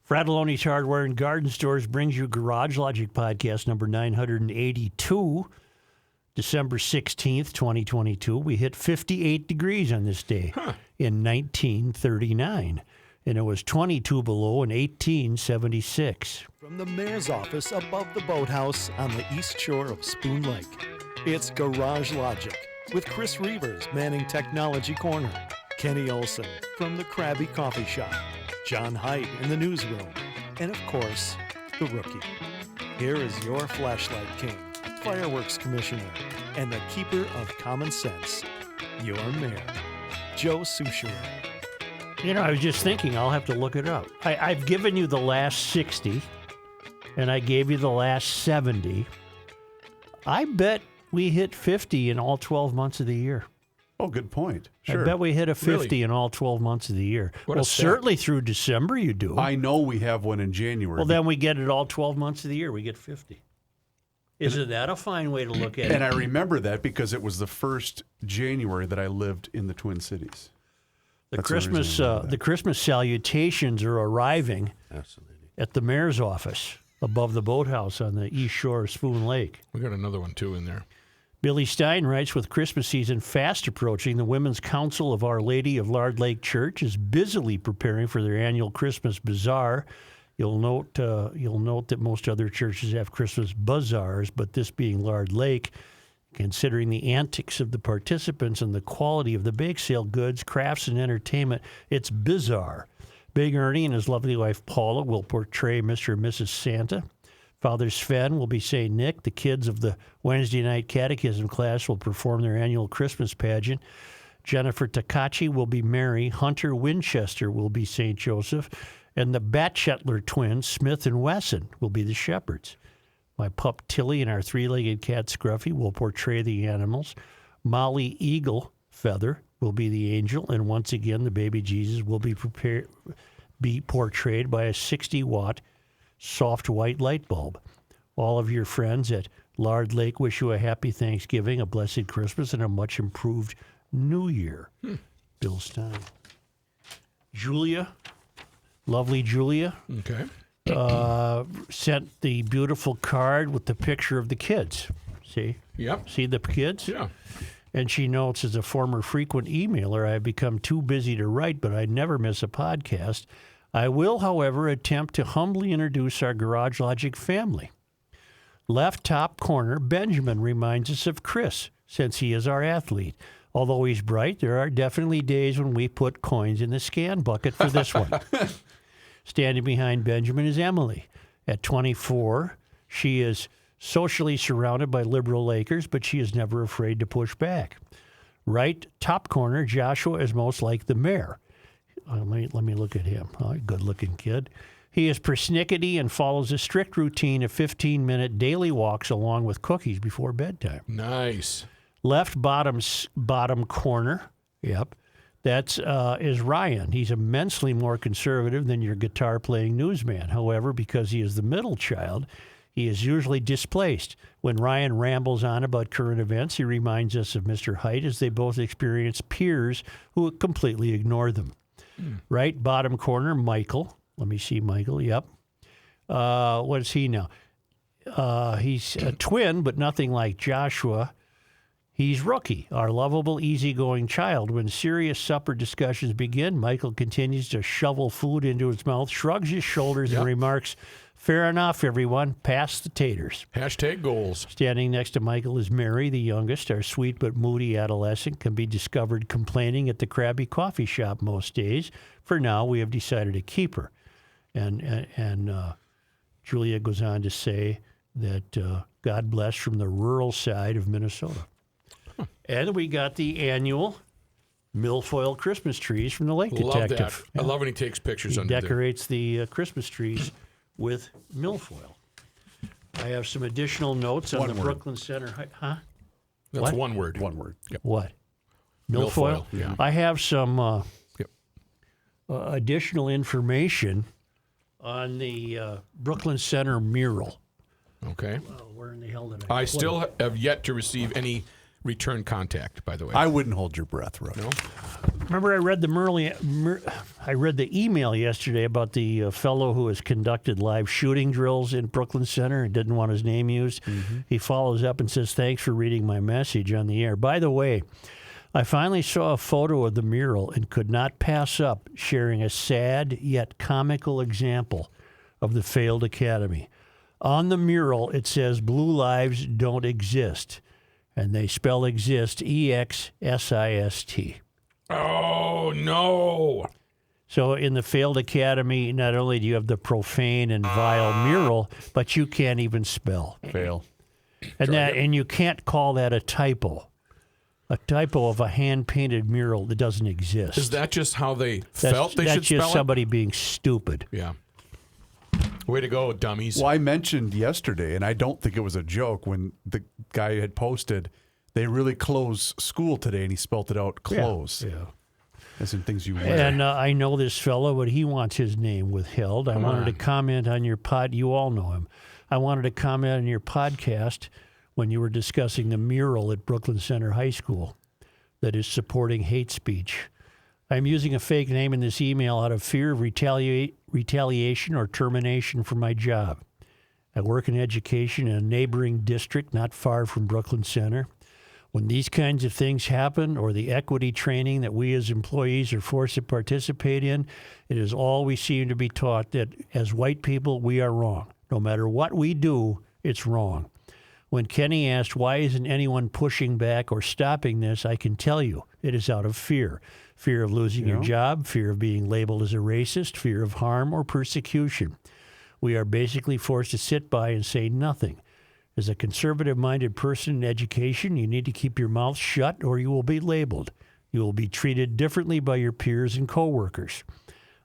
Fratelloni's Hardware and Garden Stores brings you Garage Logic Podcast number 982, December 16th, 2022. We hit 58 degrees on this day in 1939, and it was 22 below in 1876. From the mayor's office above the boathouse on the east shore of Spoon Lake, it's Garage Logic with Chris Reavers manning Technology Corner, Kenny Olson from the Krabby Coffee Shop, John Haidt in the newsroom, and of course, the Rookie. Here is your flashlight king, fireworks commissioner, and the keeper of common sense, your mayor, Joe Souchere. You know, I was just thinking, I'll have to look it up. I've given you the last 60, and I gave you the last 70. I bet we hit 50 in all 12 months of the year. Oh, good point. Sure. I bet we hit a 50 Really? in all 12 months of the year. What a Well, stat. certainly through December you do. I know we have one in January. Well, then we get it all 12 months of the year. We get 50. Isn't that a fine way to look at it? and I remember that because it was the first January that I lived in the Twin Cities. The That's the reason Christmas I remember that. the Christmas salutations are arriving Absolutely. at the mayor's office above the boathouse on the east shore of Spoon Lake. We got another one, too, in there. Billy Stein writes, with Christmas season fast approaching, the Women's Council of Our Lady of Lard Lake Church is busily preparing for their annual Christmas bazaar. You'll note that most other churches have Christmas bazaars, but this being Lard Lake, considering the antics of the participants and the quality of the bake sale goods, crafts, and entertainment, it's bizarre. Big Ernie and his lovely wife Paula will portray Mr. and Mrs. Santa. Father Sven will be St. Nick. The kids of the Wednesday night catechism class will perform their annual Christmas pageant. Jennifer Takachi will be Mary. Hunter Winchester will be St. Joseph. And the Batchetler twins, Smith and Wesson, will be the shepherds. My pup Tilly and our three-legged cat Scruffy will portray the animals. Molly Eagle Feather will be the angel. And once again, the baby Jesus will be portrayed by a 60-watt soft white light bulb. All of your friends at Lard Lake wish you a happy Thanksgiving, a blessed Christmas, and a much improved New Year. Bill Stein. Julia, lovely Julia, Okay. sent the beautiful card with the picture of the kids. See? Yep. See the kids? Yeah. And she notes, as a former frequent emailer, I've become too busy to write, but I never miss a podcast. I will, however, attempt to humbly introduce our Garage Logic family. Left top corner, Benjamin reminds us of Chris, since he is our athlete. Although he's bright, there are definitely days when we put coins in the scan bucket for this one. Standing behind Benjamin is Emily. At 24, she is socially surrounded by liberal Lakers, but she is never afraid to push back. Right top corner, Joshua is most like the mayor. Let me look at him. Good-looking kid. He is persnickety and follows a strict routine of 15-minute daily walks along with cookies before bedtime. Nice. Left bottom corner, yep, that's is Ryan. He's immensely more conservative than your guitar-playing newsman. However, because he is the middle child, he is usually displaced. When Ryan rambles on about current events, he reminds us of Mr. Haidt as they both experience peers who completely ignore them. Right bottom corner, Michael. Let me see Michael. Yep. What is he now? He's a twin, but nothing like Joshua. He's Rookie, our lovable, easygoing child. When serious supper discussions begin, Michael continues to shovel food into his mouth, shrugs his shoulders, and remarks, "Fair enough, everyone. Pass the taters." Hashtag goals. Standing next to Michael is Mary, the youngest. Our sweet but moody adolescent can be discovered complaining at the Krabby Coffee Shop most days. For now, we have decided to keep her. And Julia goes on to say that God bless from the rural side of Minnesota. And we got the annual milfoil Christmas trees from the Lake Love Detective. that. I love when he takes pictures He under there. decorates the Christmas trees with milfoil. I have some additional notes on One the word. Brooklyn Center. Huh? That's What? one word. One word. What? Milfoil? Yeah. I have some Yep. additional information on the Brooklyn Center mural. Okay. Where in the hell did I I put still it? have yet to receive any return contact, by the way. I wouldn't hold your breath, Reusse. No? Remember, I read the email yesterday about the fellow who has conducted live shooting drills in Brooklyn Center and didn't want his name used. He follows up and says, "Thanks for reading my message on the air. By the way, I finally saw a photo of the mural and could not pass up sharing a sad yet comical example of the failed academy. On the mural, it says blue lives don't exist, and they spell exist E-X-S-I-S-T. Oh, no. So in the failed academy, not only do you have the profane and vile mural, but you can't even spell. Fail. And you can't call that a typo. A typo of a hand-painted mural that doesn't exist. Is that just how they felt they should That's just spell somebody being stupid. it? Yeah. Way to go, dummies. Well, I mentioned yesterday, and I don't think it was a joke, when the guy had posted, they really close school today, and he spelt it out, close. Yeah. As in things you wear. And I know this fellow, but he wants his name withheld. I wanted to comment on your you all know him. I wanted to comment on your podcast when you were discussing the mural at Brooklyn Center High School that is supporting hate speech. I'm using a fake name in this email out of fear of retaliation or termination from my job. I work in education in a neighboring district not far from Brooklyn Center. When these kinds of things happen, or the equity training that we as employees are forced to participate in, it is all we seem to be taught that as white people, we are wrong. No matter what we do, it's wrong. When Kenny asked, why isn't anyone pushing back or stopping this, I can tell you, it is out of fear. Fear of losing your job, fear of being labeled as a racist, fear of harm or persecution. We are basically forced to sit by and say nothing. As a conservative-minded person in education, you need to keep your mouth shut or you will be labeled. You will be treated differently by your peers and coworkers.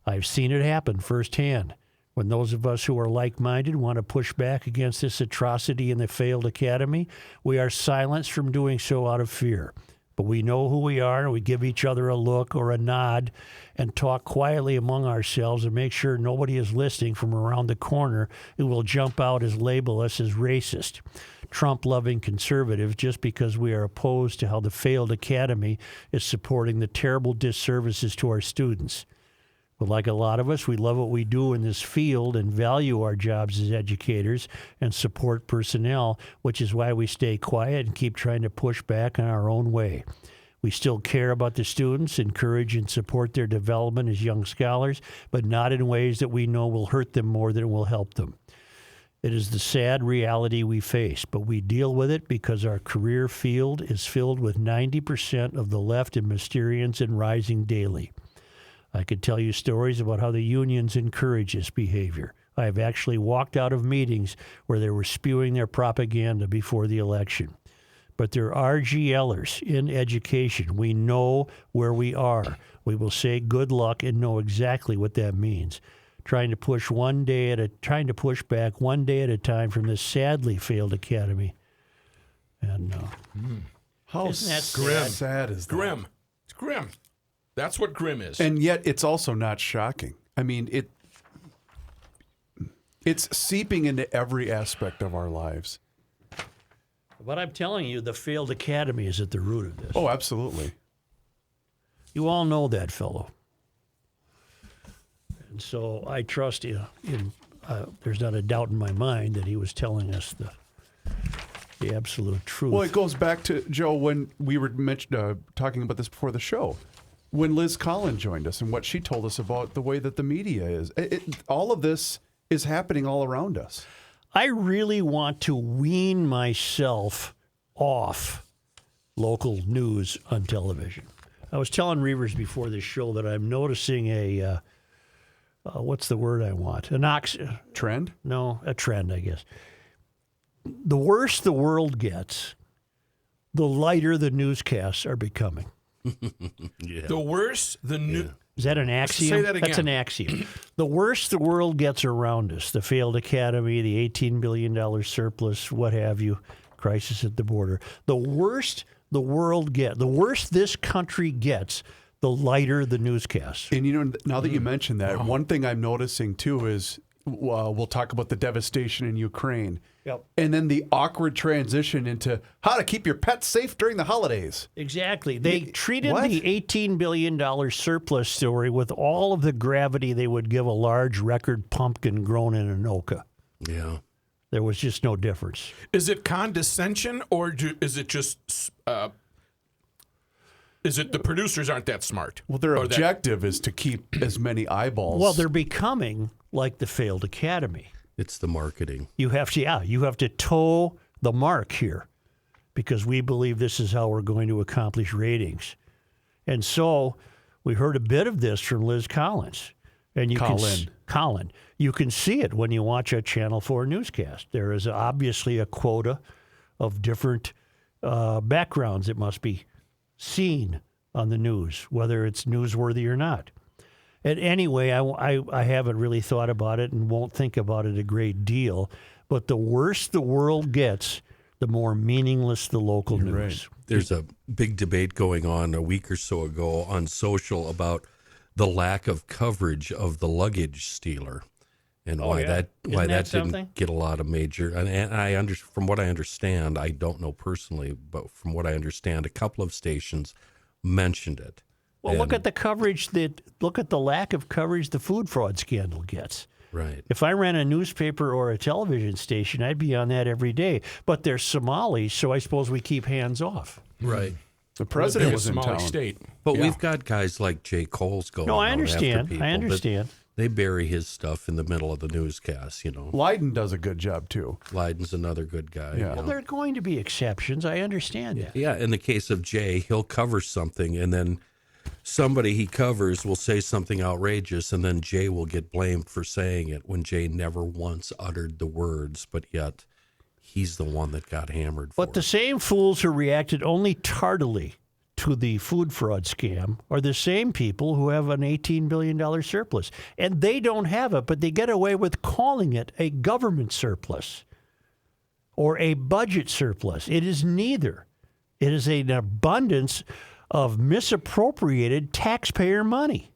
I've seen it happen firsthand. When those of us who are like-minded want to push back against this atrocity in the failed academy, we are silenced from doing so out of fear. But we know who we are, and we give each other a look or a nod and talk quietly among ourselves and make sure nobody is listening from around the corner who will jump out and label us as racist, Trump-loving conservatives, just because we are opposed to how the failed academy is supporting the terrible disservices to our students. But like a lot of us, we love what we do in this field and value our jobs as educators and support personnel, which is why we stay quiet and keep trying to push back in our own way. We still care about the students, encourage and support their development as young scholars, but not in ways that we know will hurt them more than it will help them. It is the sad reality we face, but we deal with it because our career field is filled with 90% of the left and Mysterians and rising daily. I could tell you stories about how the unions encourage this behavior. I have actually walked out of meetings where they were spewing their propaganda before the election. But there are GLers in education. We know where we are. We will say good luck and know exactly what that means. Trying to push back one day at a time from this sadly failed academy. And How Isn't that sad is that? Grim. It's grim. That's what grim is. And yet it's also not shocking. I mean, it's seeping into every aspect of our lives. But I'm telling you, the failed academy is at the root of this. Oh, absolutely. You all know that fellow. And so I trust you. There's not a doubt in my mind that he was telling us the absolute truth. Well, it goes back to, Joe, when we were talking about this before the show, when Liz Collins joined us and what she told us about the way that the media is. All of this is happening all around us. I really want to wean myself off local news on television. I was telling Reavers before this show that I'm noticing a, what's the word I want? Trend? No, a trend, I guess. The worse the world gets, the lighter the newscasts are becoming. The worse the new. Is that an axiom? Say that again. That's an axiom. The worse the world gets around us, the failed academy, the $18 billion surplus, what have you, crisis at the border, the worse the world gets, the worse this country gets, the lighter the newscasts. And, now that you mentioned that, one thing I'm noticing, too, is we'll talk about the devastation in Ukraine. Yep. And then the awkward transition into how to keep your pets safe during the holidays. Exactly. They treated what? the $18 billion surplus story with all of the gravity they would give a large record pumpkin grown in Anoka. Yeah. There was just no difference. Is it condescension or is it just? Is it the producers aren't that smart? Well, their Or that- objective is to keep as many eyeballs. Well, they're becoming like the failed academy. It's the marketing. You have to toe the mark here because we believe this is how we're going to accomplish ratings. And so we heard a bit of this from Liz Collins. And Colin. You can see it when you watch a Channel 4 newscast. There is obviously a quota of different backgrounds that must be seen on the news, whether it's newsworthy or not. And anyway, I haven't really thought about it and won't think about it a great deal. But the worse the world gets, the more meaningless the local news. Right. There's a big debate going on a week or so ago on social about the lack of coverage of the luggage stealer and why that something? didn't get a lot of major. And from what I understand, I don't know personally, but from what I understand, a couple of stations mentioned it. Well, look at the lack of coverage the food fraud scandal gets. Right. If I ran a newspaper or a television station, I'd be on that every day. But they're Somalis, so I suppose we keep hands off. Right. the president was in Somali town. state. But Yeah. we've got guys like Jay Coles going. No, I out after understand. people, I but understand. They bury his stuff in the middle of the newscast. Leiden does a good job too. Leiden's another good guy. Yeah. Well, there are going to be exceptions. I understand that. Yeah, in the case of Jay, he'll cover something, and then somebody he covers will say something outrageous, and then Jay will get blamed for saying it when Jay never once uttered the words, but yet he's the one that got hammered for But the it. same fools who reacted only tardily to the food fraud scam are the same people who have an $18 billion surplus. And they don't have it, but they get away with calling it a government surplus or a budget surplus. It is neither. It is an abundance of misappropriated taxpayer money.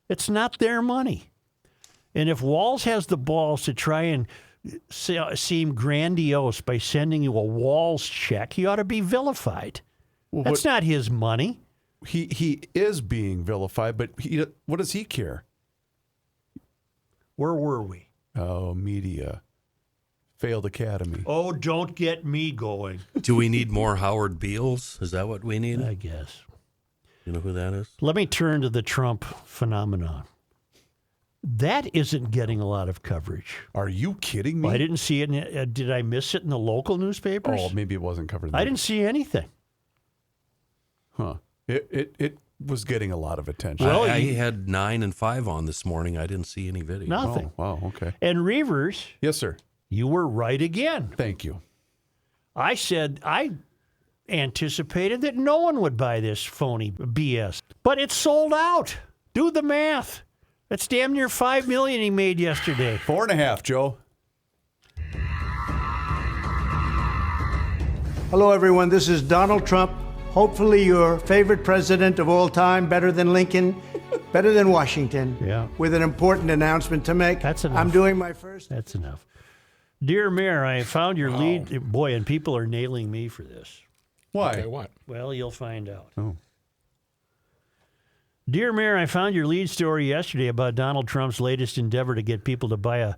It's not their money. And if Walz has the balls to try and seem grandiose by sending you a Walz check, he ought to be vilified. Well, That's not his money. he is being vilified, but what does he care? Where were we? Oh, media. Failed academy. Oh, don't get me going, Do we need more Howard Beals? Is that what we need? I guess. You know who that is? Let me turn to the Trump phenomenon. That isn't getting a lot of coverage. Are you kidding me? I didn't see it. Did I miss it in the local newspapers? Oh, maybe it wasn't covered. I didn't see anything. Huh. It was getting a lot of attention. Well, I had 9 and 5 on this morning. I didn't see any video. Nothing. Oh, wow. Okay. And Reavers, Yes, sir. you were right again. Thank you. I said I anticipated that no one would buy this phony BS, but it's sold out. Do the math. That's damn near $5 million he made yesterday. 4.5, Joe. Hello, everyone. This is Donald Trump. Hopefully, your favorite president of all time, better than Lincoln, better than Washington. Yeah. With an important announcement to make. That's enough. I'm doing my first. That's enough. Dear Mayor, I found your lead. Boy, and people are nailing me for this. Why? Okay, what? Well, you'll find out. Oh. Dear Mayor, I found your lead story yesterday about Donald Trump's latest endeavor to get people to buy a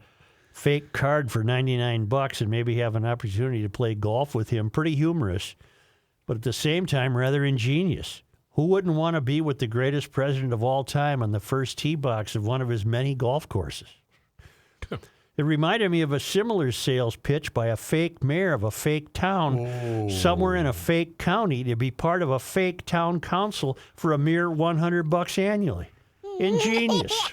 fake card for $99 and maybe have an opportunity to play golf with him. Pretty humorous, but at the same time rather ingenious. Who wouldn't want to be with the greatest president of all time on the first tee box of one of his many golf courses? It reminded me of a similar sales pitch by a fake mayor of a fake town somewhere in a fake county to be part of a fake town council for a mere $100 annually. Ingenious.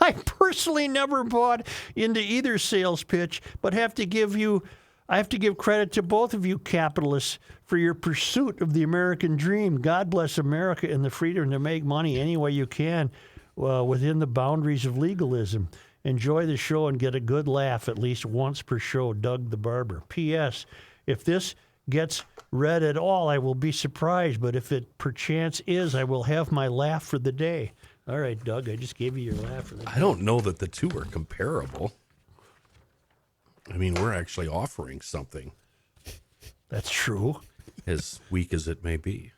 I personally never bought into either sales pitch, but I have to give credit to both of you capitalists for your pursuit of the American dream. God bless America and the freedom to make money any way you can within the boundaries of legalism. Enjoy the show and get a good laugh at least once per show. Doug the Barber. P.S. If this gets read at all, I will be surprised, but if it perchance is, I will have my laugh for the day. All right, Doug, I just gave you your laugh. I don't know that the two are comparable. I mean, we're actually offering something, That's true. as weak as it may be.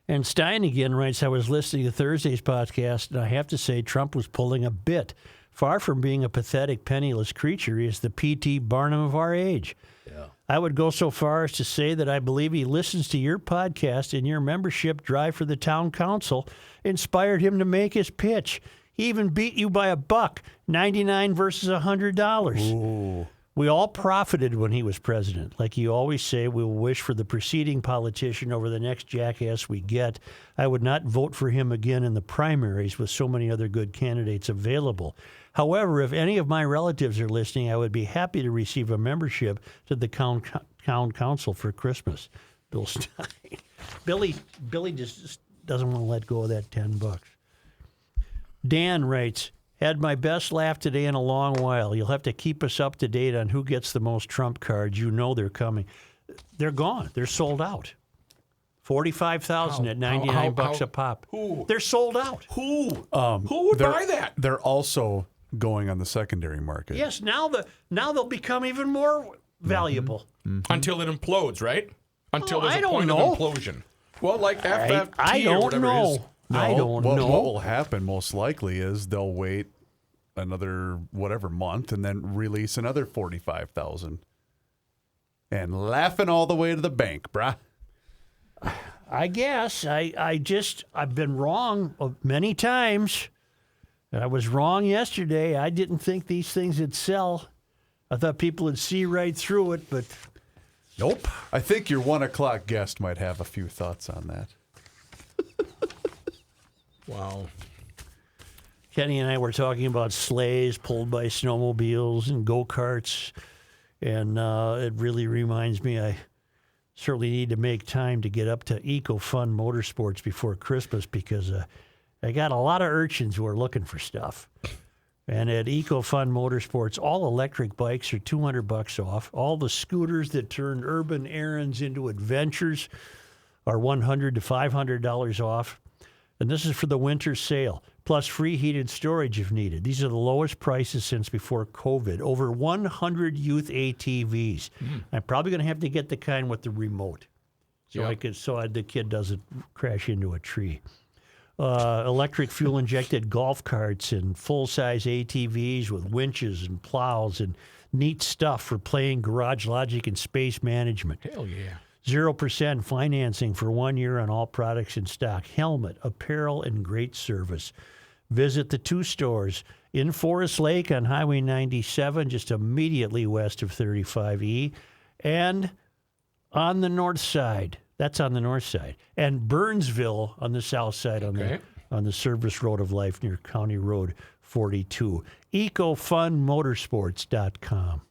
And Stein again writes, I was listening to Thursday's podcast, and I have to say Trump was pulling a bit. Far from being a pathetic, penniless creature, he is the P.T. Barnum of our age. Yeah. I would go so far as to say that I believe he listens to your podcast, and your membership drive for the town council inspired him to make his pitch. He even beat you by $1, 99 versus $100. Ooh. We all profited when he was president. Like you always say, we will wish for the preceding politician over the next jackass we get. I would not vote for him again in the primaries with so many other good candidates available. However, if any of my relatives are listening, I would be happy to receive a membership to the town council for Christmas. Bill Stein. Billy just doesn't want to let go of that $10. Dan writes, had my best laugh today in a long while. You'll have to keep us up to date on who gets the most Trump cards. You know they're coming. They're gone. They're sold out. 45,000 at $99 a pop. Who? They're sold out. Who would buy that? They're also going on the secondary market. Yes, now they'll become even more valuable. Until it implodes, right? Until Oh, there's I a don't point know. of implosion. Well, like FFT I or don't whatever it is. know. I don't know. What will happen most likely is they'll wait another month and then release another 45,000. And laughing all the way to the bank, bruh. I guess I've been wrong many times. I was wrong yesterday. I didn't think these things would sell. I thought people would see right through it, but nope. I think your 1 o'clock guest might have a few thoughts on that. Wow. Kenny and I were talking about sleighs pulled by snowmobiles and go-karts, and it really reminds me I certainly need to make time to get up to Eco-Fun Motorsports before Christmas because I got a lot of urchins who are looking for stuff. And at Eco-Fun Motorsports, all electric bikes are $200 off. All the scooters that turn urban errands into adventures are $100 to $500 off. And this is for the winter sale, plus free heated storage if needed. These are the lowest prices since before COVID. Over 100 youth ATVs. I'm probably going to have to get the kind with the remote, so the kid doesn't crash into a tree. Electric fuel-injected golf carts and full-size ATVs with winches and plows and neat stuff for playing garage logic and space management. Hell yeah. 0% financing for 1 year on all products in stock. Helmet, apparel, and great service. Visit the two stores in Forest Lake on Highway 97, just immediately west of 35E, and on the north side. That's on the north side. And Burnsville on the south side on the service road of life near County Road 42. EcoFunMotorsports.com.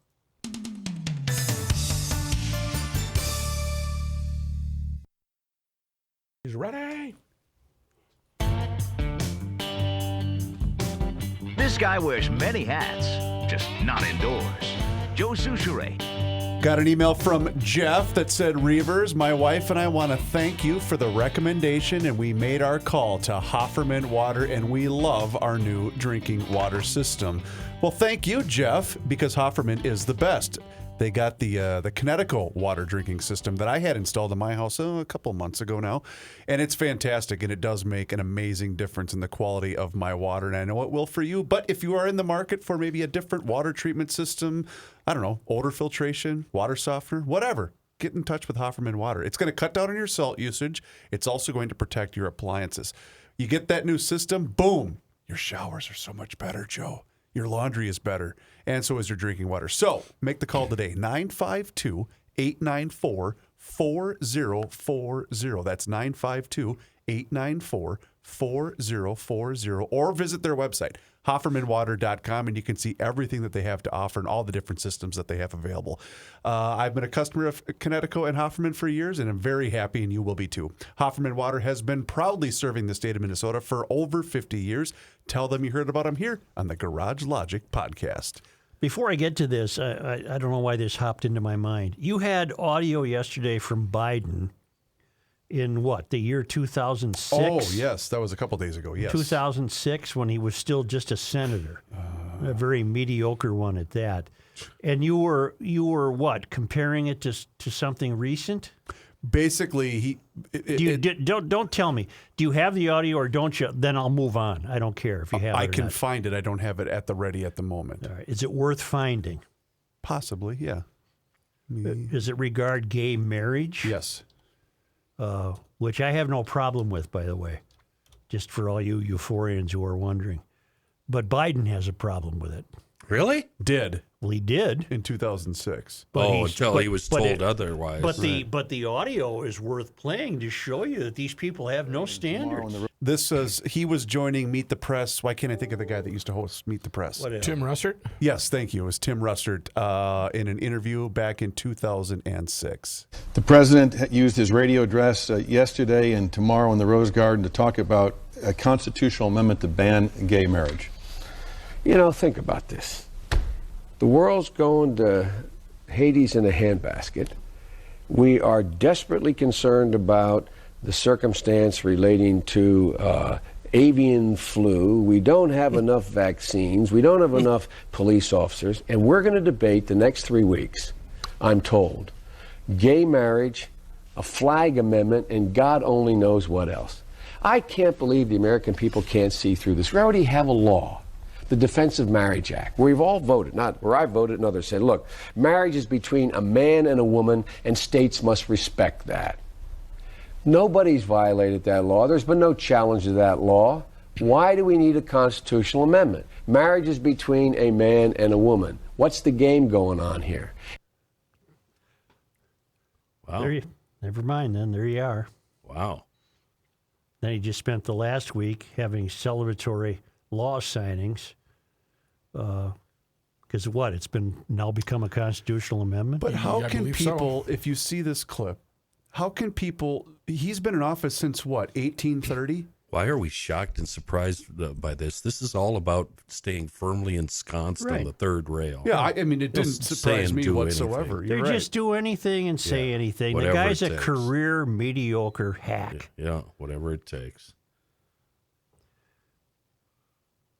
He's ready. This guy wears many hats, just not indoors. Joe Souchere. Got an email from Jeff that said, Reavers, my wife and I want to thank you for the recommendation, and we made our call to Hofferman Water, and we love our new drinking water system. Well, thank you, Jeff, because Hofferman is the best. They got the Connecticut water drinking system that I had installed in my house a couple months ago now, and it's fantastic, and it does make an amazing difference in the quality of my water, and I know it will for you. But if you are in the market for maybe a different water treatment system, I don't know, odor filtration, water softener, whatever, get in touch with Hofferman Water. It's going to cut down on your salt usage. It's also going to protect your appliances. You get that new system, boom, your showers are so much better, Joe. Your laundry is better, and so is your drinking water. So make the call today, 952-894-4040. That's 952-894-4040. Or visit their website, HoffermanWater.com, and you can see everything that they have to offer and all the different systems that they have available. I've been a customer of Connecticut and Hofferman for years, and I'm very happy, and you will be too. Hofferman Water has been proudly serving the state of Minnesota for over 50 years. Tell them you heard about them here on the Garage Logic podcast. Before I get to this, I don't know why this hopped into my mind. You had audio yesterday from Biden in what, the year 2006? Oh, yes. That was a couple days ago. Yes. 2006, when he was still just a senator, a very mediocre one at that. And you were what, comparing it to something recent? Basically, Don't tell me. Do you have the audio or don't you? Then I'll move on. I don't care if you have it I or can not. find it. I don't have it at the ready at the moment. All right. Is it worth finding? Possibly, yeah. Does it regard gay marriage? Yes. Which I have no problem with, by the way, just for all you euphorians who are wondering. But Biden has a problem with it. Really? Did Well, he did. in 2006. But Until he was told otherwise. But the audio is worth playing to show you that these people have no standards. This says he was joining Meet the Press. Why can't I think of the guy that used to host Meet the Press? What is it? Tim Russert? Yes, thank you. It was Tim Russert in an interview back in 2006. The president used his radio address yesterday and tomorrow in the Rose Garden to talk about a constitutional amendment to ban gay marriage. You know, think about this. The world's going to Hades in a handbasket. We are desperately concerned about the circumstance relating to avian flu. We don't have enough vaccines. We don't have enough police officers. And we're going to debate the next 3 weeks, I'm told, gay marriage, a flag amendment, and God only knows what else. I can't believe the American people can't see through this. We already have a law, the Defense of Marriage Act, where we've all voted, not where I voted and others said, look, marriage is between a man and a woman, and states must respect that. Nobody's violated that law. There's been no challenge to that law. Why do we need a constitutional amendment? Marriage is between a man and a woman. What's the game going on here? Wow. Never mind then. There you are. Wow. Then he just spent the last week having celebratory law signings. Because what? It's now become a constitutional amendment? But how I can believe so. people, if you see this clip, how can people, he's been in office since what, 1830? Why are we shocked and surprised by this? This is all about staying firmly ensconced Right. on the third rail. Yeah, I mean, it didn't Just say surprise and me do whatsoever. anything. They You're right. just do anything and say Yeah, anything. The whatever guy's it a takes. career mediocre hack. Yeah, whatever it takes.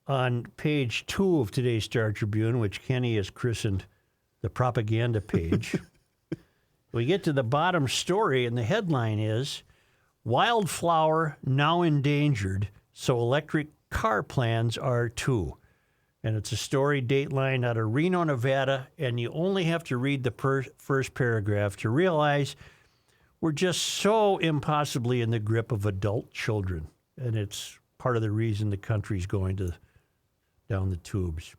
On page 2 of today's Star Tribune, which Kenny has christened the propaganda page, we get to the bottom story, and the headline is, Wildflower Now Endangered, So Electric Car Plans Are Too. And it's a story dateline out of Reno, Nevada, and you only have to read the first paragraph to realize we're just so impossibly in the grip of adult children. And it's part of the reason the country's going down the tubes.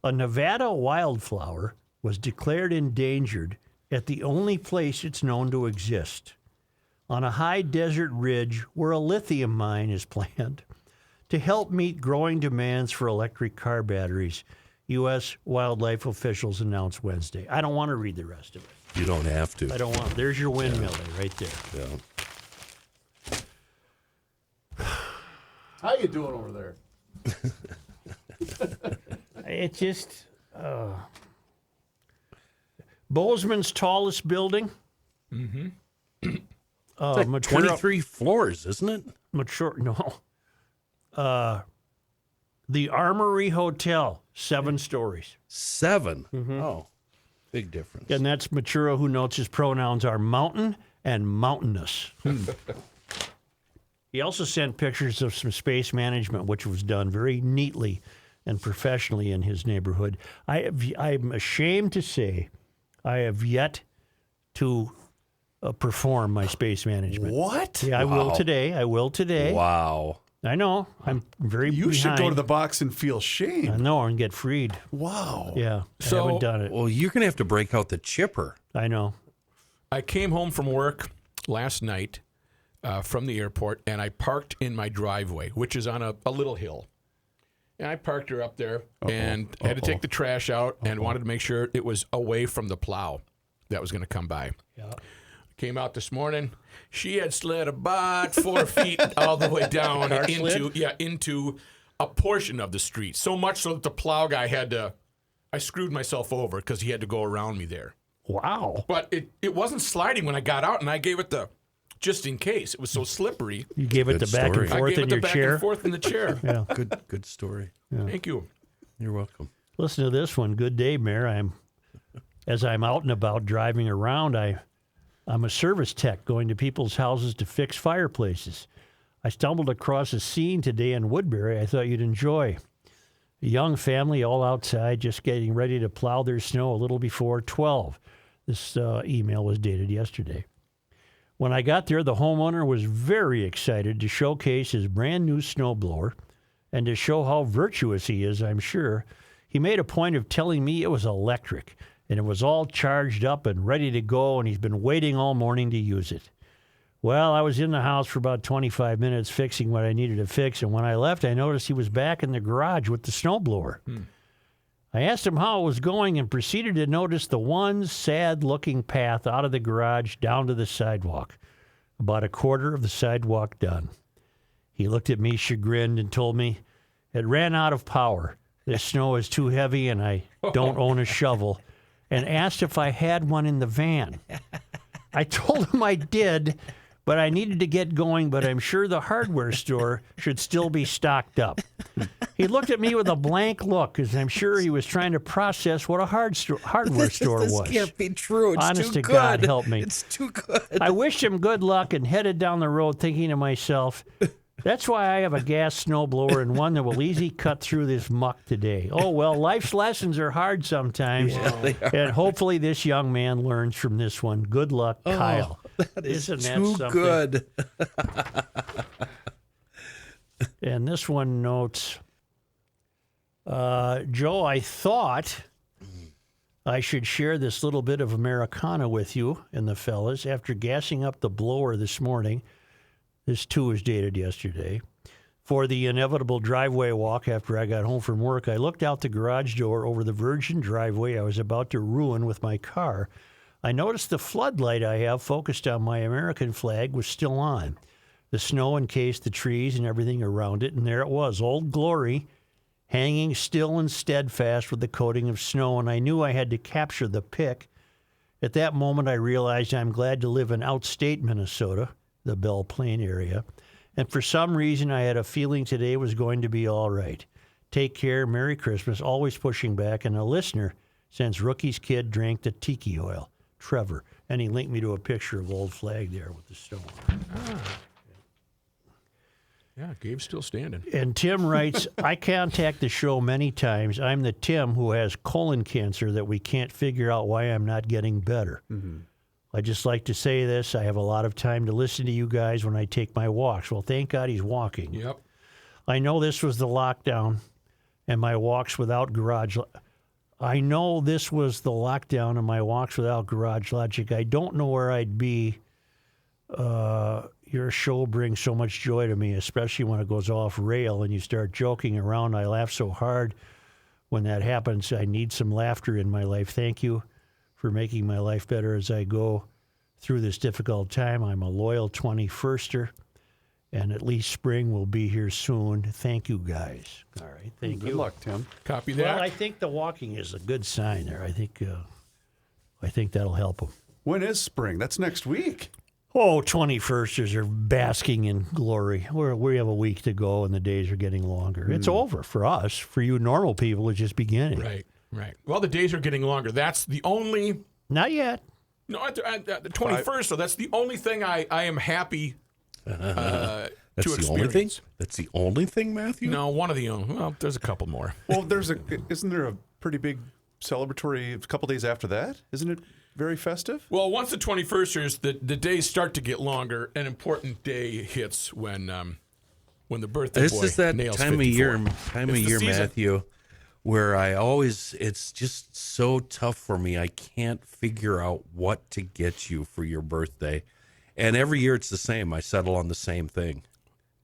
A Nevada wildflower was declared endangered at the only place it's known to exist, on a high desert ridge where a lithium mine is planned to help meet growing demands for electric car batteries, U.S. wildlife officials announced Wednesday. I don't want to read the rest of it. You don't have to. I don't want. There's your windmill right there. Yeah. How you doing over there? It just Bozeman's tallest building. Mm-hmm. It's like 23 floors, isn't it? No. The Armory Hotel, 7 stories. 7. Mm-hmm. Oh, big difference. And that's Machuro, who notes his pronouns are mountain and mountainous. He also sent pictures of some space management, which was done very neatly and professionally in his neighborhood. I'm ashamed to say I have yet to perform my space management. What? Yeah, I will today. Wow. I know. I'm very You behind. should go to the box and feel I shame. know, and get freed. Wow. Yeah, So- I haven't done it. Well, you're going to have to break out the chipper. I know. I came home from work last night from the airport, and I parked in my driveway, which is on a little hill. And I parked her up there and had to take the trash out and wanted to make sure it was away from the plow that was going to come by. Yeah. Came out this morning. She had slid about 4 feet all the way down into a portion of the street. So much so that the plow guy I screwed myself over because he had to go around me there. Wow. But it wasn't sliding when I got out, and I gave it the just in case. It was so slippery. You gave it Good the back story. and I forth gave in it the your back chair. and forth in the chair. Yeah. Good story. Thank you. You're welcome. Listen to this one. Good day, Mayor. As I'm out and about driving around, I'm a service tech going to people's houses to fix fireplaces. I stumbled across a scene today in Woodbury I thought you'd enjoy. A young family all outside just getting ready to plow their snow a little before 12. This email was dated yesterday. When I got there, the homeowner was very excited to showcase his brand new snowblower and to show how virtuous he is, I'm sure. He made a point of telling me it was electric and it was all charged up and ready to go, and he's been waiting all morning to use it. Well, I was in the house for about 25 minutes fixing what I needed to fix, and when I left, I noticed he was back in the garage with the snowblower. I asked him how it was going and proceeded to notice the one sad-looking path out of the garage down to the sidewalk, about a quarter of the sidewalk done. He looked at me chagrined and told me, "It ran out of power. This snow is too heavy and I don't own a shovel," and asked if I had one in the van. I told him I did, but I needed to get going, but I'm sure the hardware store should still be stocked up. He looked at me with a blank look, as I'm sure he was trying to process what a hardware store This was. can't be true. It's Honest too to good. God, help me. It's too good. I wished him good luck and headed down the road thinking to myself, that's why I have a gas snowblower and one that will easily cut through this muck today. Oh, well, life's lessons are hard sometimes. Yeah, they are. And hopefully this young man learns from this one. Good luck, Kyle. That is Isn't that too something? good. And this one notes, Joe, I thought I should share this little bit of Americana with you and the fellas. After gassing up the blower this morning, this too was dated yesterday, for the inevitable driveway walk after I got home from work, I looked out the garage door over the virgin driveway I was about to ruin with my car. I noticed the floodlight I have focused on my American flag was still on. The snow encased the trees and everything around it, and there it was, Old Glory, hanging still and steadfast with the coating of snow, and I knew I had to capture the pic. At that moment, I realized I'm glad to live in outstate Minnesota, the Belle Plaine area, and for some reason, I had a feeling today was going to be all right. Take care, Merry Christmas, always pushing back, and a listener since Rookie's kid drank the tiki oil, Trevor, and he linked me to a picture of Old Flag there with the snow on it. Yeah, Gabe's still standing. And Tim writes, I contact the show many times. I'm the Tim who has colon cancer that we can't figure out why I'm not getting better. I just like to say this. I have a lot of time to listen to you guys when I take my walks. Well, thank God he's walking. Yep. I know this was the lockdown and my walks without garage. I know this was the lockdown and my walks without garage logic. I don't know where I'd be. Your show brings so much joy to me, especially when it goes off rail and you start joking around. I laugh so hard when that happens. I need some laughter in my life. Thank you for making my life better as I go through this difficult time. I'm a loyal 21ster, and at least spring will be here soon. Thank you, guys. All right, thank you. Good luck, Tim. Copy that. Well, I think the walking is a good sign there. I think that'll help them. When is spring? That's next week. Oh, 21sters are basking in glory. We have a week to go, and the days are getting longer. It's over for us. For you normal people, it's just beginning. Right, right. Well, the days are getting longer. That's the only... Not yet. No, at the 21st, so that's the only thing I am happy That's to the experience. only thing? That's the only thing, Matthew? No, one of the only. Well, there's a couple more. Well, isn't there a pretty big celebratory a couple days after that? Isn't it very festive? Well, once the 21st, the days start to get longer. An important day hits when the birthday This boy is that nails time 54. of It's the year, season. Matthew, where it's just so tough for me. I can't figure out what to get you for your birthday. And every year it's the same. I settle on the same thing.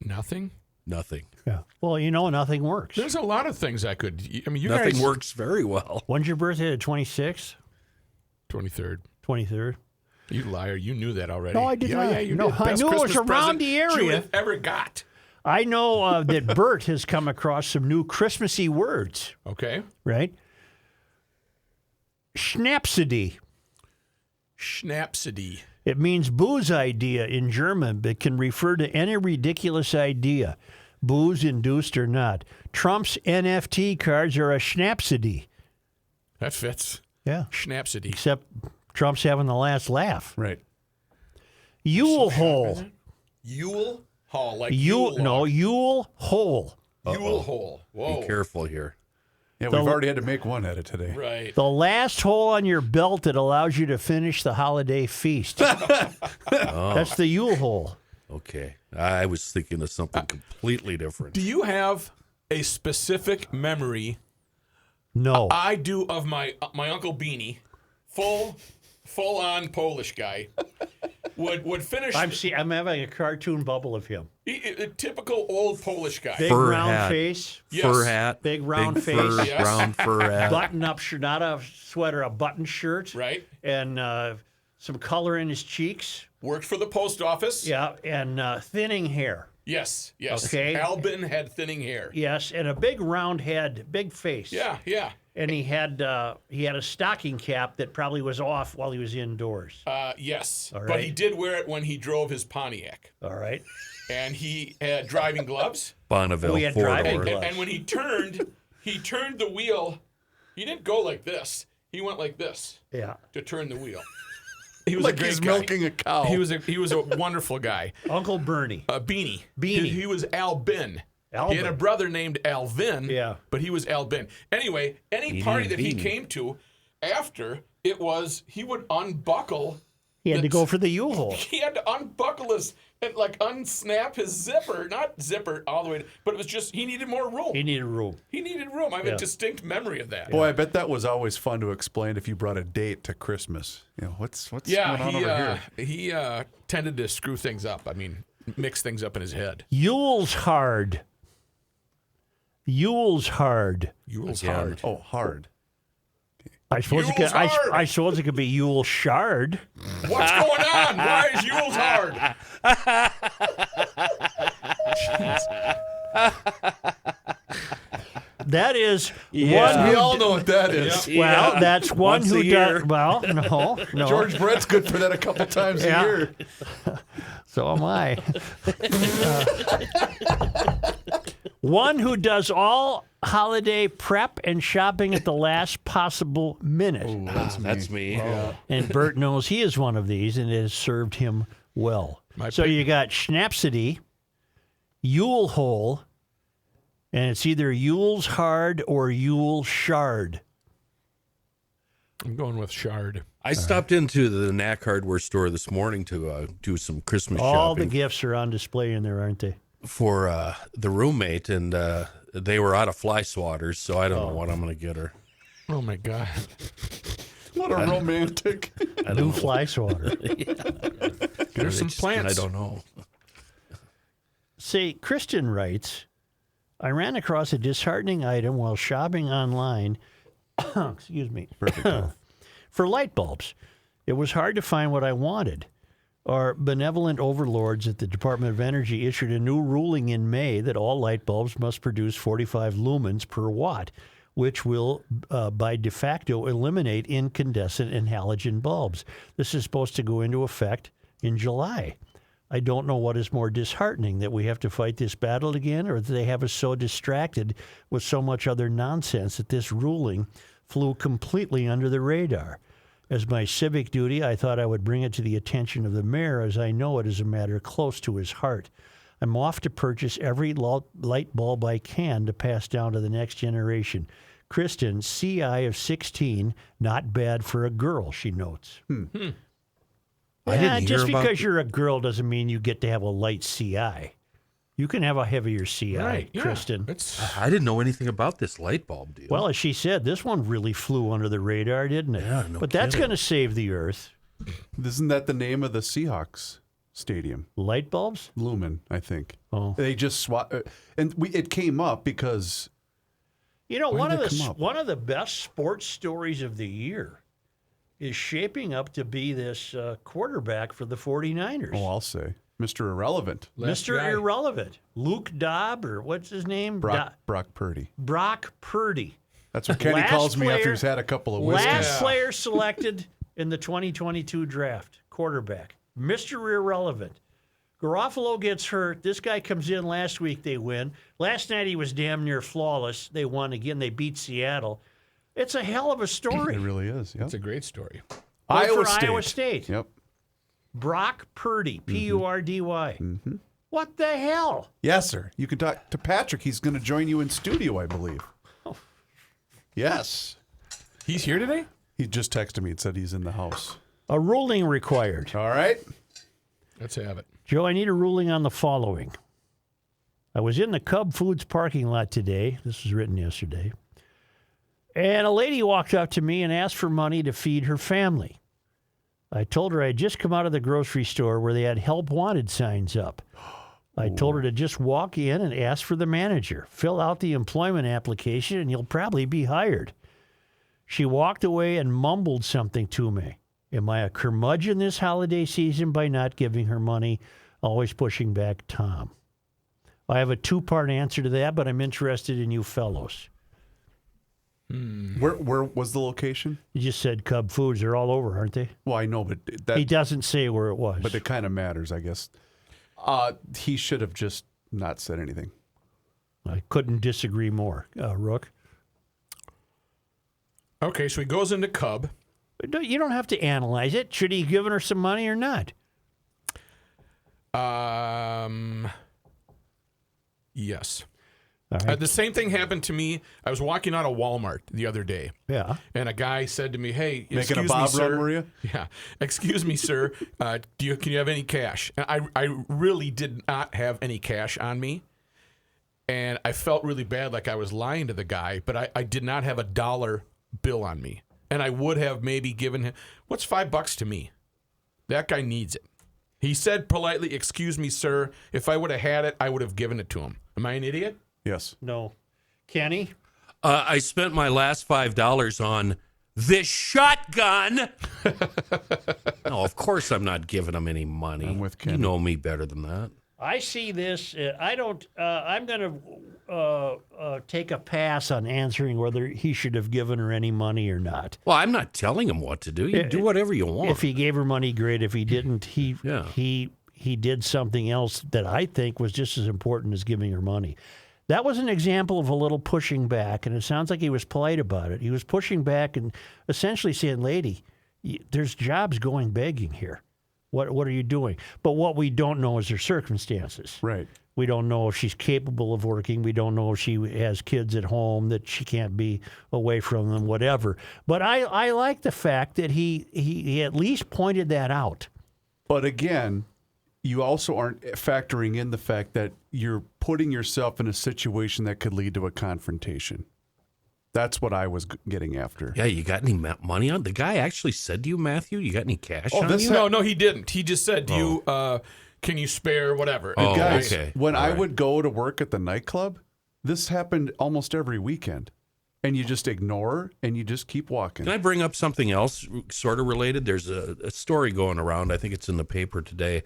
Nothing? Nothing. Yeah. Well, nothing works. There's a lot of things I could. I mean, you Nothing guys. works very well. When's your birthday? The 26th? 23rd. 23rd? You liar. You knew that already. No, I did yeah, not. Yeah, you No, did. I Best knew it was Christmas around present the area. Judith ever got. I know that Bert has come across some new Christmassy words, Okay. right? Schnapsody. Schnapsity. It means booze idea in German, but can refer to any ridiculous idea, booze induced or not. Trump's NFT cards are a schnapsity. That fits. Yeah. Schnapsity. Except Trump's having the last laugh. Right. Yule hole. Yule Hall. Like Yule, Yule no, log. Yule hole. Yule hole. Whoa. Be careful here. Yeah, we've already had to make one edit today. Right. The last hole on your belt that allows you to finish the holiday feast. That's the Yule hole. Okay. I was thinking of something completely different. Do you have a specific memory? No. I do of my Uncle Beanie, full on Polish guy, would finish. I'm having a cartoon bubble of him. A typical old Polish guy. Big Fur round hat. face, Yes. Fur hat. Big round big face. Fur, Yes. Round fur hat. button up shirt, not a sweater, a button shirt, Right. and some color in his cheeks. Worked for the post office. Yeah, and thinning hair. Yes. Okay. Albin had thinning hair. Yes, and a big round head, big face. Yeah. And he had a stocking cap that probably was off while he was indoors. Yes. All But right. he did wear it when he drove his Pontiac. All right. And he had driving gloves. Bonneville We had four driving door. gloves. And when he turned the wheel. He didn't go like this. He went like this Yeah. to turn the wheel. He was Like a great he's guy. milking a cow. He was a wonderful guy. Uncle Bernie. Beanie. Beanie. He was Albin. Albin. He had a brother named Alvin. Yeah. But he was Albin. Anyway, any Beanie party and that he Beanie. came to after it was he would unbuckle. He had to go for the Yule hole. He had to unbuckle his and like unsnap his zipper, not zipper all the way, but it was just he needed more room. He needed room. He needed room. I have Yeah. a distinct memory of that. Boy, I bet that was always fun to explain if you brought a date to Christmas. You know, what's Yeah, going on over here? he tended to screw things up. I mean, mix things up in his head. Yule's hard. Yule's hard. Yule's Again. hard. Oh, hard. I suppose it could. Yule's hard. I suppose it could be Yule shard. What's going on? Why is Yule's hard? That is Yeah. one. We Who, all know what that is. well, that's one Once who a year. does. Well, no. George Brett's good for that a couple times Yeah. a year. So am I. One who does all holiday prep and shopping at the last possible minute. That's me. And Bert knows he is one of these, and it has served him well. So you got Schnapsity, Yule hole, and it's either Yule's hard or Yule shard. I'm going with shard. I stopped into the Knack hardware store this morning to do some Christmas All the shopping gifts are on display in there, aren't they? for the roommate, and they were out of fly swatters, so I don't know what I'm going to get her. Oh my God. What a romantic. New fly swatter. There's some plants. I don't know. See, Kristen writes, I ran across a disheartening item while shopping online. Excuse me. For light bulbs. It was hard to find what I wanted. Our benevolent overlords at the Department of Energy issued a new ruling in May that all light bulbs must produce 45 lumens per watt, which will, by de facto, eliminate incandescent and halogen bulbs. This is supposed to go into effect in July. I don't know what is more disheartening, that we have to fight this battle again, or that they have us so distracted with so much other nonsense that this ruling flew completely under the radar. As my civic duty, I thought I would bring it to the attention of the mayor, as I know it is a matter close to his heart. I'm off to purchase every light bulb I can to pass down to the next generation. Kristen, CI of 16, not bad for a girl, she notes. I didn't hear Just about because you're a girl doesn't mean you get to have a light CI. You can have a heavier CI, Right, yeah. Kristen. I didn't know anything about this light bulb deal. Well, as she said, this one really flew under the radar, didn't it? Yeah, no but that's kidding. going to save the Earth. Isn't that the name of the Seahawks stadium? Light bulbs? Lumen, I think. Oh. They just swap, and it came up because You know, Why one did of it the come up? one of the best sports stories of the year is shaping up to be this quarterback for the 49ers. I'll say Mr. Irrelevant, Mr. guy. Irrelevant. Luke Dobb, or what's his name? Brock Purdy. Brock Purdy. That's what Kenny Last calls me after player- he's had a couple of whiskeys. Last player selected in the 2022 draft, quarterback. Mr. Irrelevant. Garofalo gets hurt. This guy comes in last week, they win. Last night he was damn near flawless. They won again. They beat Seattle. It's a hell of a story. It really is. Yep. It's a great story. Iowa State. Yep. Brock Purdy, P-U-R-D-Y. What the hell? Yes, sir. You can talk to Patrick. He's going to join you in studio, I believe. Yes. He's here today? He just texted me and said he's in the house. A ruling required. All right. Let's have it. Joe, I need a ruling on the following. I was in the Cub Foods parking lot today. This was written yesterday. And a lady walked up to me and asked for money to feed her family. I told her I had just come out of the grocery store where they had help wanted signs up. I told her to just walk in and ask for the manager. Fill out the employment application and you'll probably be hired. She walked away and mumbled something to me. Am I a curmudgeon this holiday season by not giving her money? Always pushing back, Tom. I have a two-part answer to that, but I'm interested in you fellows. Where was the location? You just said Cub Foods. They're all over, aren't they? Well, I know, but He doesn't say where it was. But it kind of matters, I guess. He should have just not said anything. I couldn't disagree more, Rook. Okay, so he goes into Cub. You don't have to analyze it. Should he have given her some money or not? Yes. All right. The same thing happened to me. I was walking out of Walmart the other day. Yeah. And a guy said to me, "Hey, Making a excuse Bob me, sir." run, were you? Yeah. "Excuse me, sir. Can you have any cash?" And I really did not have any cash on me. And I felt really bad, like I was lying to the guy, but I did not have a dollar bill on me. And I would have maybe given him, what's $5 to me? That guy needs it. He said politely, "Excuse me, sir." If I would have had it, I would have given it to him. Am I an idiot? Yes. No. Kenny? I spent my last $5 on this shotgun. No, of course I'm not giving him any money. I'm with Kenny. You know me better than that. I see this. I don't. I'm going to take a pass on answering whether he should have given her any money or not. Well, I'm not telling him what to do. You do whatever you want. If he gave her money, great. If he didn't, he did something else that I think was just as important as giving her money. That was an example of a little pushing back, and it sounds like he was polite about it. He was pushing back and essentially saying, "Lady, there's jobs going begging here. What are you doing?" But what we don't know is her circumstances. Right. We don't know if she's capable of working. We don't know if she has kids at home that she can't be away from them, whatever. But I like the fact that he at least pointed that out. But again, you also aren't factoring in the fact that you're putting yourself in a situation that could lead to a confrontation. That's what I was getting after. Yeah, you got any money on? The guy actually said to you, Matthew, you got any cash on you? No, he didn't. He just said, can you spare whatever? Oh, Guys, okay. when All I right. would go to work at the nightclub, this happened almost every weekend. And you just ignore and you just keep walking. Can I bring up something else sort of related? There's a story going around, I think it's in the paper today,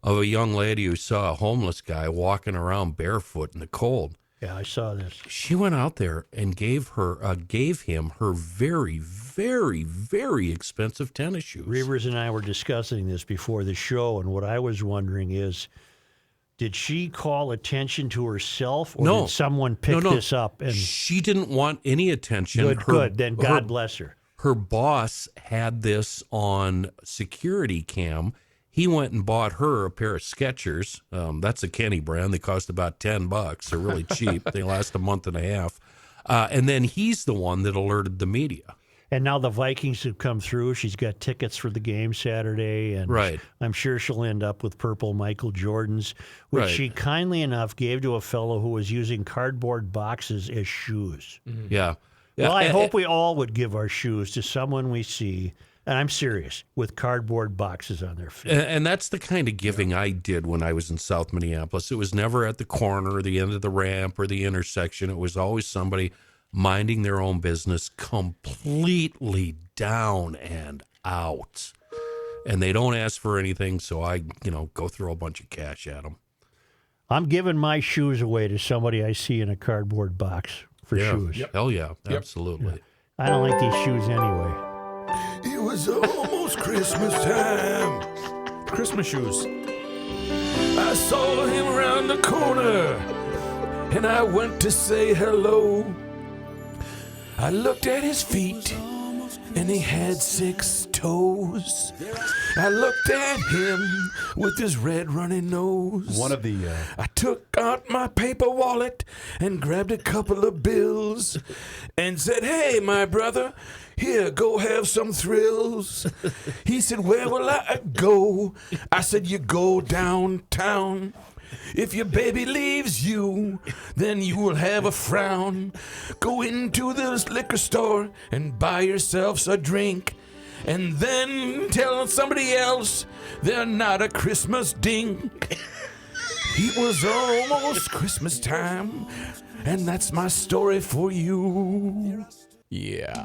of a young lady who saw a homeless guy walking around barefoot in the cold. Yeah, I saw this. She went out there and gave him her very, very, very expensive tennis shoes. Reavers and I were discussing this before the show, and what I was wondering is, did she call attention to herself, or did someone pick this up? And she didn't want any attention. Good. Then God bless her. Her boss had this on security cam. He went and bought her a pair of Skechers. That's a Kenny brand. They cost about $10. They're really cheap. They last a month and a half. And then he's the one that alerted the media. And now the Vikings have come through. She's got tickets for the game Saturday. And Right. I'm sure she'll end up with purple Michael Jordans, which Right. she kindly enough gave to a fellow who was using cardboard boxes as shoes. Mm-hmm. Yeah. Well, I hope we all would give our shoes to someone we see, and I'm serious, with cardboard boxes on their feet. And that's the kind of giving I did when I was in South Minneapolis. It was never at the corner or the end of the ramp or the intersection. It was always somebody minding their own business, completely down and out. And they don't ask for anything, so I, go throw a bunch of cash at them. I'm giving my shoes away to somebody I see in a cardboard box for shoes. Hell yeah, absolutely. I don't like these shoes anyway. You was almost Christmas time. Christmas shoes. I saw him around the corner, and I went to say hello. I looked at his feet, and he had 6 toes. I looked at him with his red running nose. One of the I took out my paper wallet and grabbed a couple of bills and said, "Hey, my brother, here, go have some thrills." He said, "Where will I go?" I said, "You go downtown. If your baby leaves you, then you will have a frown. Go into this liquor store and buy yourselves a drink. And then tell somebody else they're not a Christmas dink." It was almost Christmas time, and that's my story for you. Yeah.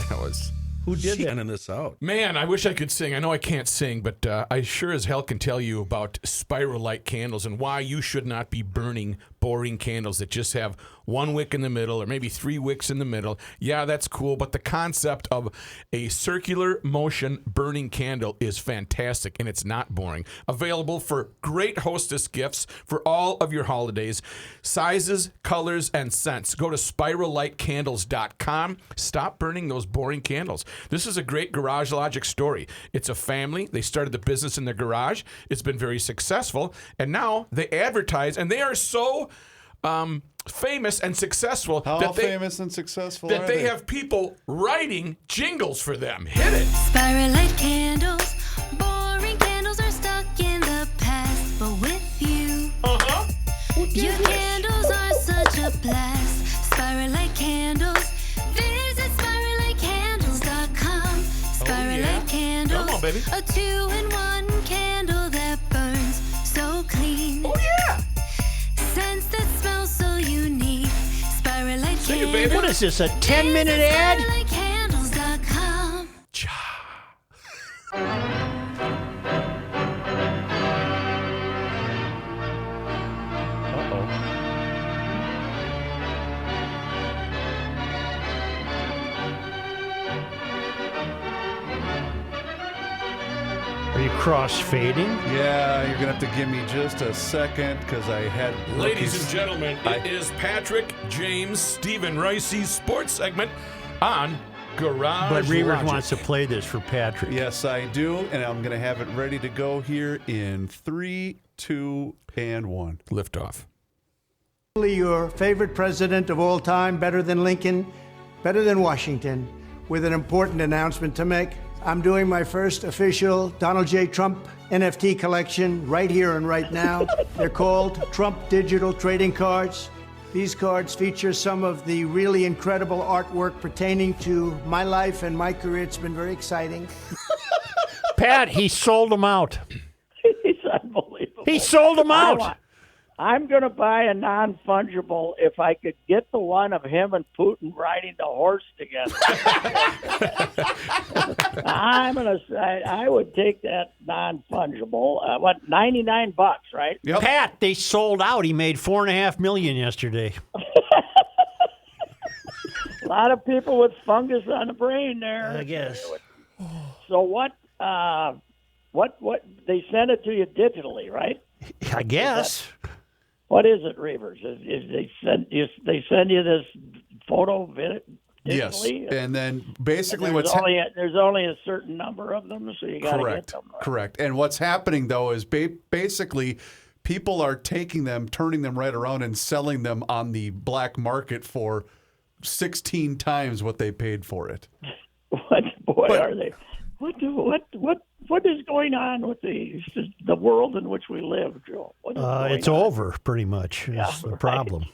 That was... Who did sending this out? Man, I wish I could sing. I know I can't sing, but I sure as hell can tell you about spiral light candles and why you should not be burning boring candles that just have 1 wick in the middle or maybe 3 wicks in the middle. Yeah, that's cool, but the concept of a circular motion burning candle is fantastic, and it's not boring. Available for great hostess gifts for all of your holidays. Sizes, colors, and scents. Go to spirallightcandles.com. Stop burning those boring candles. This is a great Garage Logic story. It's a family. They started the business in their garage. It's been very successful, and now they advertise, and they are so famous and successful how famous and successful that are they have people writing jingles for them. Hit it. Spiral light candles, boring candles are stuck in the past, but with you, your candles are such a blast. Spiral light candles, visit spiralightcandles.com. Spiral light candles, come on, baby. A 2-in-1 candle that burns so clean. Oh yeah. Scents that smell so unique. Spiral light Sing it, candles. baby. What is this, a 10-minute ad? Spiralightcandles.com. Are you cross-fading? Yeah, you're gonna have to give me just a second because I had Ladies rookies. and gentlemen, it is Patrick, James, Stephen Reusse's sports segment on Garage But Reavers Logic. wants to play this for Patrick. Yes, I do, and I'm gonna have it ready to go here in 3, 2, and 1. Liftoff. Your favorite president of all time, better than Lincoln, better than Washington, with an important announcement to make. I'm doing my first official Donald J. Trump NFT collection right here and right now. They're called Trump Digital Trading Cards. These cards feature some of the really incredible artwork pertaining to my life and my career. It's been very exciting. Pat, he sold them out. It's unbelievable. He sold them out. I'm going to buy a non-fungible if I could get the one of him and Putin riding the horse together. I would take that non-fungible. What, $99, right? Yep. Pat, they sold out. He made $4.5 million yesterday. A lot of people with fungus on the brain there. I guess. So what they send it to you digitally, right? I guess. What is it, Reavers? Is they send you this photo digitally? Yes, and then basically and what's there's only a certain number of them, so you got to get them. Right? Correct. And what's happening though is basically people are taking them, turning them right around, and selling them on the black market for 16 times what they paid for it. Are they? What is going on with the world in which we live, Joe? It's over, pretty much. Is the problem.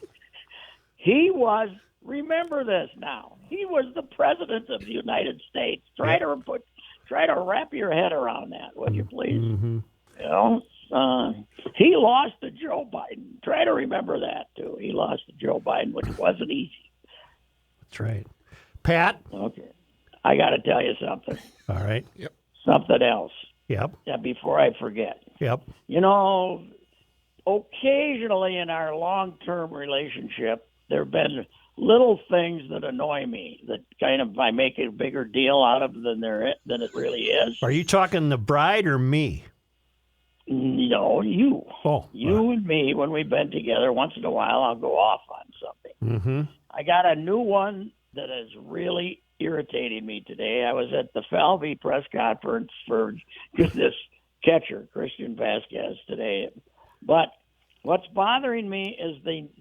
He was. Remember this now. He was the president of the United States. Try to wrap your head around that, would you please? Mm-hmm. You know, he lost to Joe Biden. Try to remember that too. He lost to Joe Biden, which wasn't easy. That's right. Pat? Okay. I got to tell you something. All right. Yep. Something else. Yep. Yeah, before I forget. Yep. You know, occasionally in our long-term relationship, there have been little things that annoy me that kind of I make a bigger deal out of than it really is. Are you talking the bride or me? No, you. Oh, You and me, when we've been together, once in a while, I'll go off on something. Mm-hmm. I got a new one that is really irritating me today. I was at the Falvey press conference for this catcher, Christian Vasquez, today. But what's bothering me is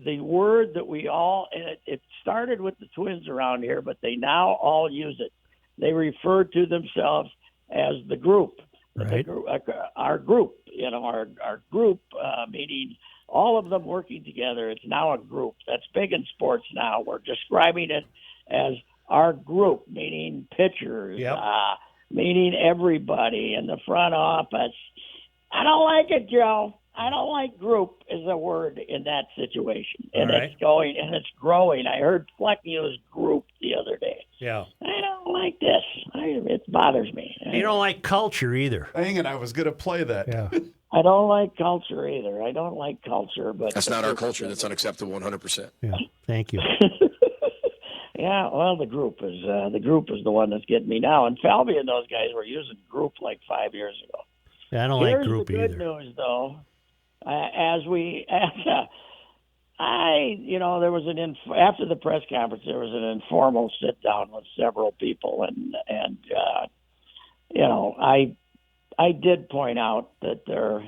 the word that we all, and it started with the Twins around here, but they now all use it. They refer to themselves as the group. Right. Our group, our group, meaning all of them working together. It's now a group. That's big in sports now. We're describing it as our group, meaning pitchers, Yep. meaning everybody in the front office. I don't like it, Joe. I don't like group as a word in that situation. And All right. it's growing. I heard Fleck use group the other day. Yeah. I don't like this. It bothers me. You don't like culture either. Dang it, I was going to play that. Yeah. I don't like culture either. I don't like culture, but That's not our culture. That's unacceptable 100%. Yeah. Thank you. Yeah, well, the group is the one that's getting me now. And Falvey and those guys were using group like 5 years ago. Yeah, I don't Here's like group the good either. news, though. There was after the press conference, there was an informal sit down with several people, and I did point out that their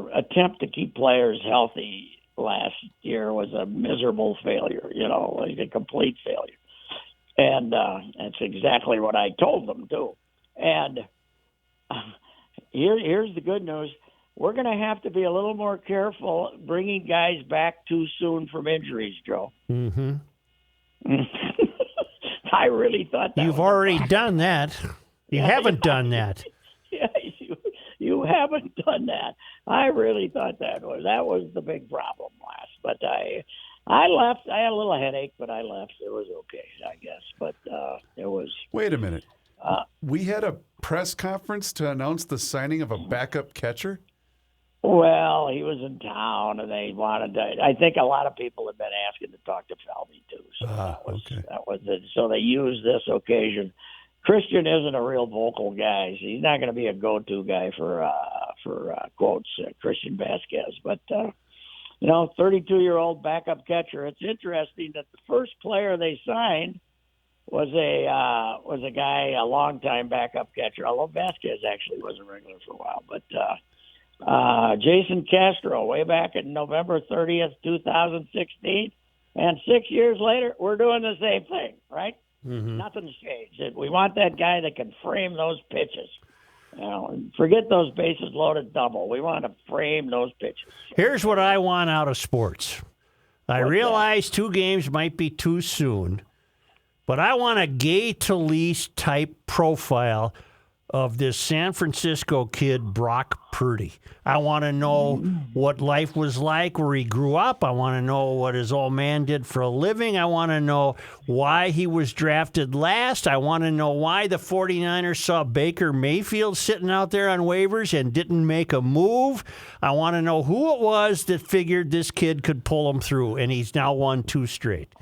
attempt to keep players healthy last year was a miserable failure, like a complete failure. And that's exactly what I told them, too. And here's the good news. We're going to have to be a little more careful bringing guys back too soon from injuries, Joe. Mm-hmm. I really thought that You've was already done that. You haven't done that. Yeah, you haven't done that. I really thought that was the big problem last. But I left. I had a little headache, but I left. It was okay, I guess. But it was. Wait a minute. We had a press conference to announce the signing of a backup catcher? Well, he was in town, and they wanted to. I think a lot of people have been asking to talk to Falvey too. So that was it. So they used this occasion. Christian isn't a real vocal guy. So he's not going to be a go-to guy for quotes. Christian Vasquez, but 32-year-old backup catcher. It's interesting that the first player they signed was a guy, a longtime backup catcher. Although Vasquez actually was a regular for a while, but. Jason Castro, way back in November 30th, 2016. And 6 years later, we're doing the same thing, right? Mm-hmm. Nothing's changed. We want that guy that can frame those pitches. Forget those bases loaded double. We want to frame those pitches. Here's what I want out of sports. I realize 2 games might be too soon, but I want a Gay Talese type profile of this San Francisco kid, Brock Purdy. I want to know what life was like where he grew up. I want to know what his old man did for a living. I want to know why he was drafted last. I want to know why the 49ers saw Baker Mayfield sitting out there on waivers and didn't make a move. I want to know who it was that figured this kid could pull him through, and he's now won 2 straight.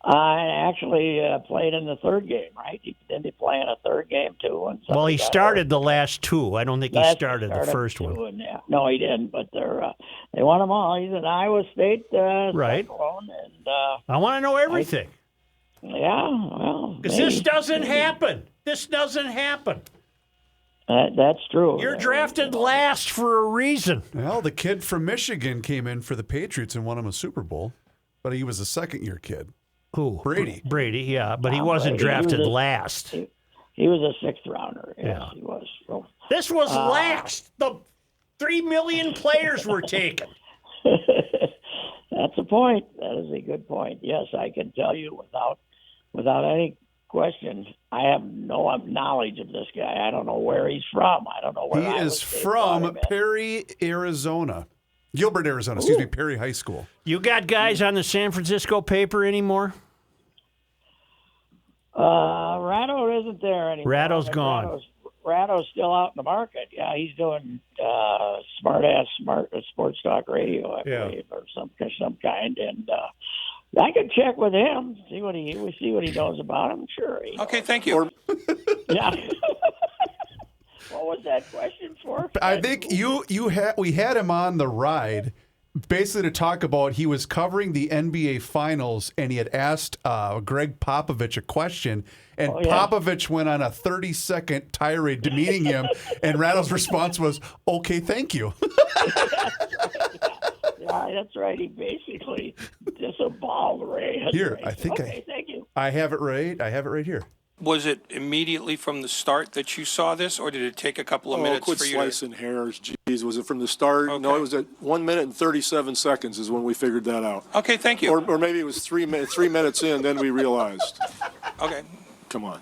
I actually played in the third game, right? Didn't he play in a third game, too? Well, he started the last 2. I don't think he started the first one. And, no, he didn't, but they won them all. He's an Iowa State right. Cyclone, and I want to know everything. Because this doesn't happen. This doesn't happen. That's true. You're drafted last for a reason. Well, the kid from Michigan came in for the Patriots and won him a Super Bowl, but he was a second-year kid. Who? Brady. Brady, yeah, but he wasn't drafted last. He was a 6th rounder. Yes, yeah. He was. So, this was last. The 3 million players were taken. That's a point. That is a good point. Yes, I can tell you without any question, I have no knowledge of this guy. I don't know where he's from. I don't know where he is from. Perry, Arizona. Gilbert, Arizona. Excuse me, Perry High School. You got guys on the San Francisco paper anymore? Ratto isn't there anymore. Ratto's gone. Ratto's still out in the market. Yeah, he's doing smart sports talk radio, I believe, or some kind. And I could check with him, see what he knows about him. Sure. Okay, thank you. Yeah. What was that question for? I think we had him on the ride basically to talk about he was covering the NBA Finals and he had asked Greg Popovich a question, and Popovich went on a 30-second tirade demeaning him, and Rattle's response was, "Okay, thank you." Yeah, that's right. He basically disavowed Ray. Here, I think thank you. I have it right. I have it right here. Was it immediately from the start that you saw this, or did it take a couple of minutes quit for you slicing hairs. Jeez, was it from the start? Okay. No, it was at 1 minute and 37 seconds is when we figured that out. Okay, thank you. Or maybe it was 3 minutes in, then we realized. Okay. Come on.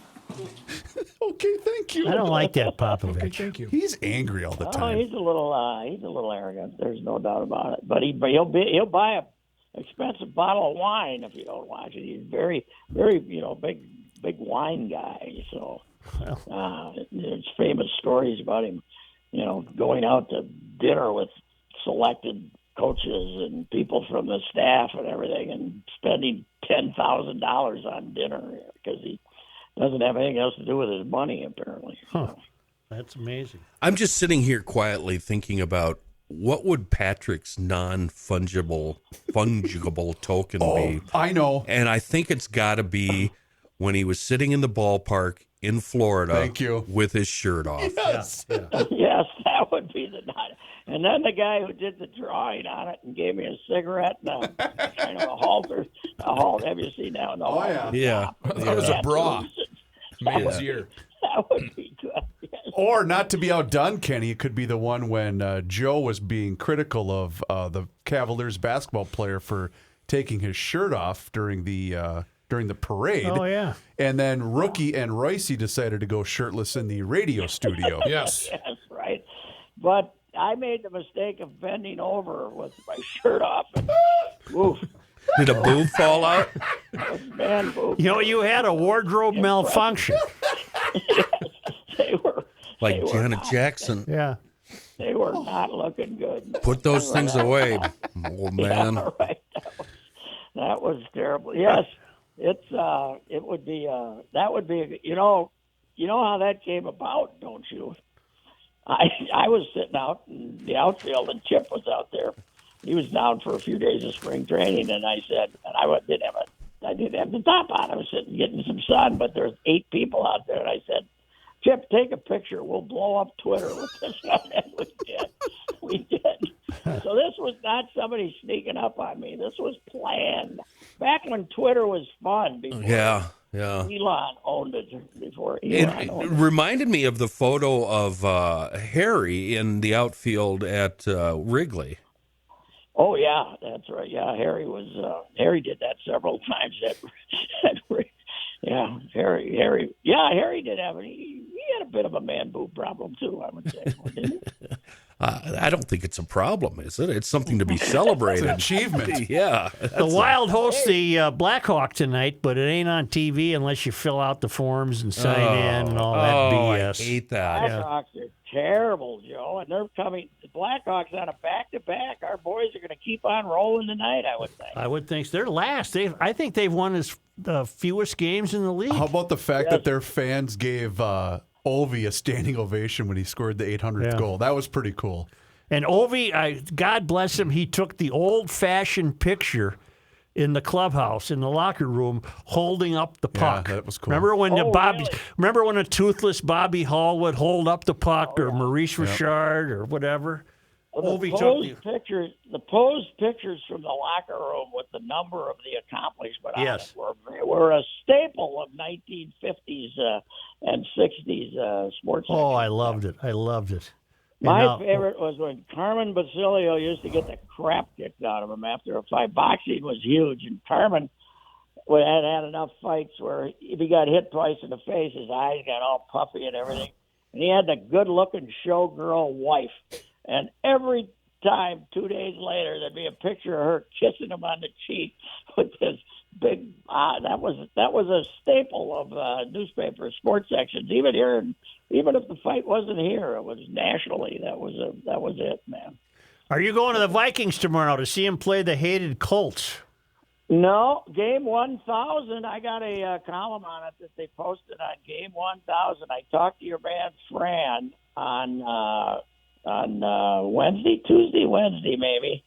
Okay, thank you. I don't like that Popovich. Okay, thank you. He's angry all the time. He's a little arrogant. There's no doubt about it. But he'll buy a expensive bottle of wine if you don't watch it. He's very, very, big wine guy. So there's famous stories about him, going out to dinner with selected coaches and people from the staff and everything, and spending $10,000 on dinner because he doesn't have anything else to do with his money, apparently. Huh. That's amazing. I'm just sitting here quietly thinking about what would Patrick's non-fungible token be? I know. And I think it's got to be when he was sitting in the ballpark in Florida Thank you. with his shirt off. Yes. Yeah. Yes, that would be the night. And then the guy who did the drawing on it and gave me a cigarette and a kind of a halter. Have you seen that one? Oh, yeah. Yeah. That was a bra. Man's That ear. That would be good. Yes. Or not to be outdone, Kenny, it could be the one when Joe was being critical of the Cavaliers basketball player for taking his shirt off during the parade. Oh, yeah. And then Rookie and Reusse decided to go shirtless in the radio studio. Yes. Yes, right. But I made the mistake of bending over with my shirt off. And, oof. Did a boob fall out? Man, boob. You had a wardrobe malfunction. Yes, they were. Like they were Janet not- Jackson. Yeah. They were not looking good. Put those things away, old man. Yeah, right. That was terrible. Yes, it would be. That would be. You know how that came about, don't you? I was sitting out in the outfield, and Chip was out there. He was down for a few days of spring training, and I said, and I didn't have the top on. I was sitting getting some sun, but there's 8 people out there, and I said, Chip, take a picture. We'll blow up Twitter with this one. And we did. We did. So this was not somebody sneaking up on me. This was planned. Back when Twitter was fun. Before Yeah. Elon owned it. It reminded me of the photo of Harry in the outfield at Wrigley. Oh yeah, that's right. Yeah, Harry did that several times. Yeah, Harry. Yeah, Harry did have it. He had a bit of a man boob problem too, I would say. Didn't he? I don't think it's a problem, is it? It's something to be celebrated. It's an achievement. Yeah. The Wild host the Blackhawk tonight, but it ain't on TV unless you fill out the forms and sign in and all that BS. I hate that. Blackhawks are terrible, Joe, and they're coming. The Blackhawks on a back-to-back. Our boys are going to keep on rolling tonight, I would think. I would think they're last. I think they've won the fewest games in the league. How about the fact that their fans gave Ovi a standing ovation when he scored the 800th goal? That was pretty cool. And Ovi, God bless him, he took the old-fashioned picture in the clubhouse, in the locker room, holding up the puck. Yeah, that was cool. Remember when Really? Remember when a toothless Bobby Hall would hold up the puck, or Maurice Richard, or whatever? Well, the posed pictures from the locker room with the number of the accomplishment on it were a staple of 1950s and 60s sports. Oh, I loved it. I loved it. My favorite was when Carmen Basilio used to get the crap kicked out of him after a fight. Boxing was huge, and Carmen had enough fights where if he got hit twice in the face, his eyes got all puffy and everything. And he had the good-looking showgirl wife. And every time, 2 days later, there'd be a picture of her kissing him on the cheek with this big. That was a staple of newspaper sports sections. Even here, even if the fight wasn't here, it was nationally. That was it, man. Are you going to the Vikings tomorrow to see him play the hated Colts? No, game 1000. I got a column on it that they posted on game 1000. I talked to your man Fran on Wednesday maybe,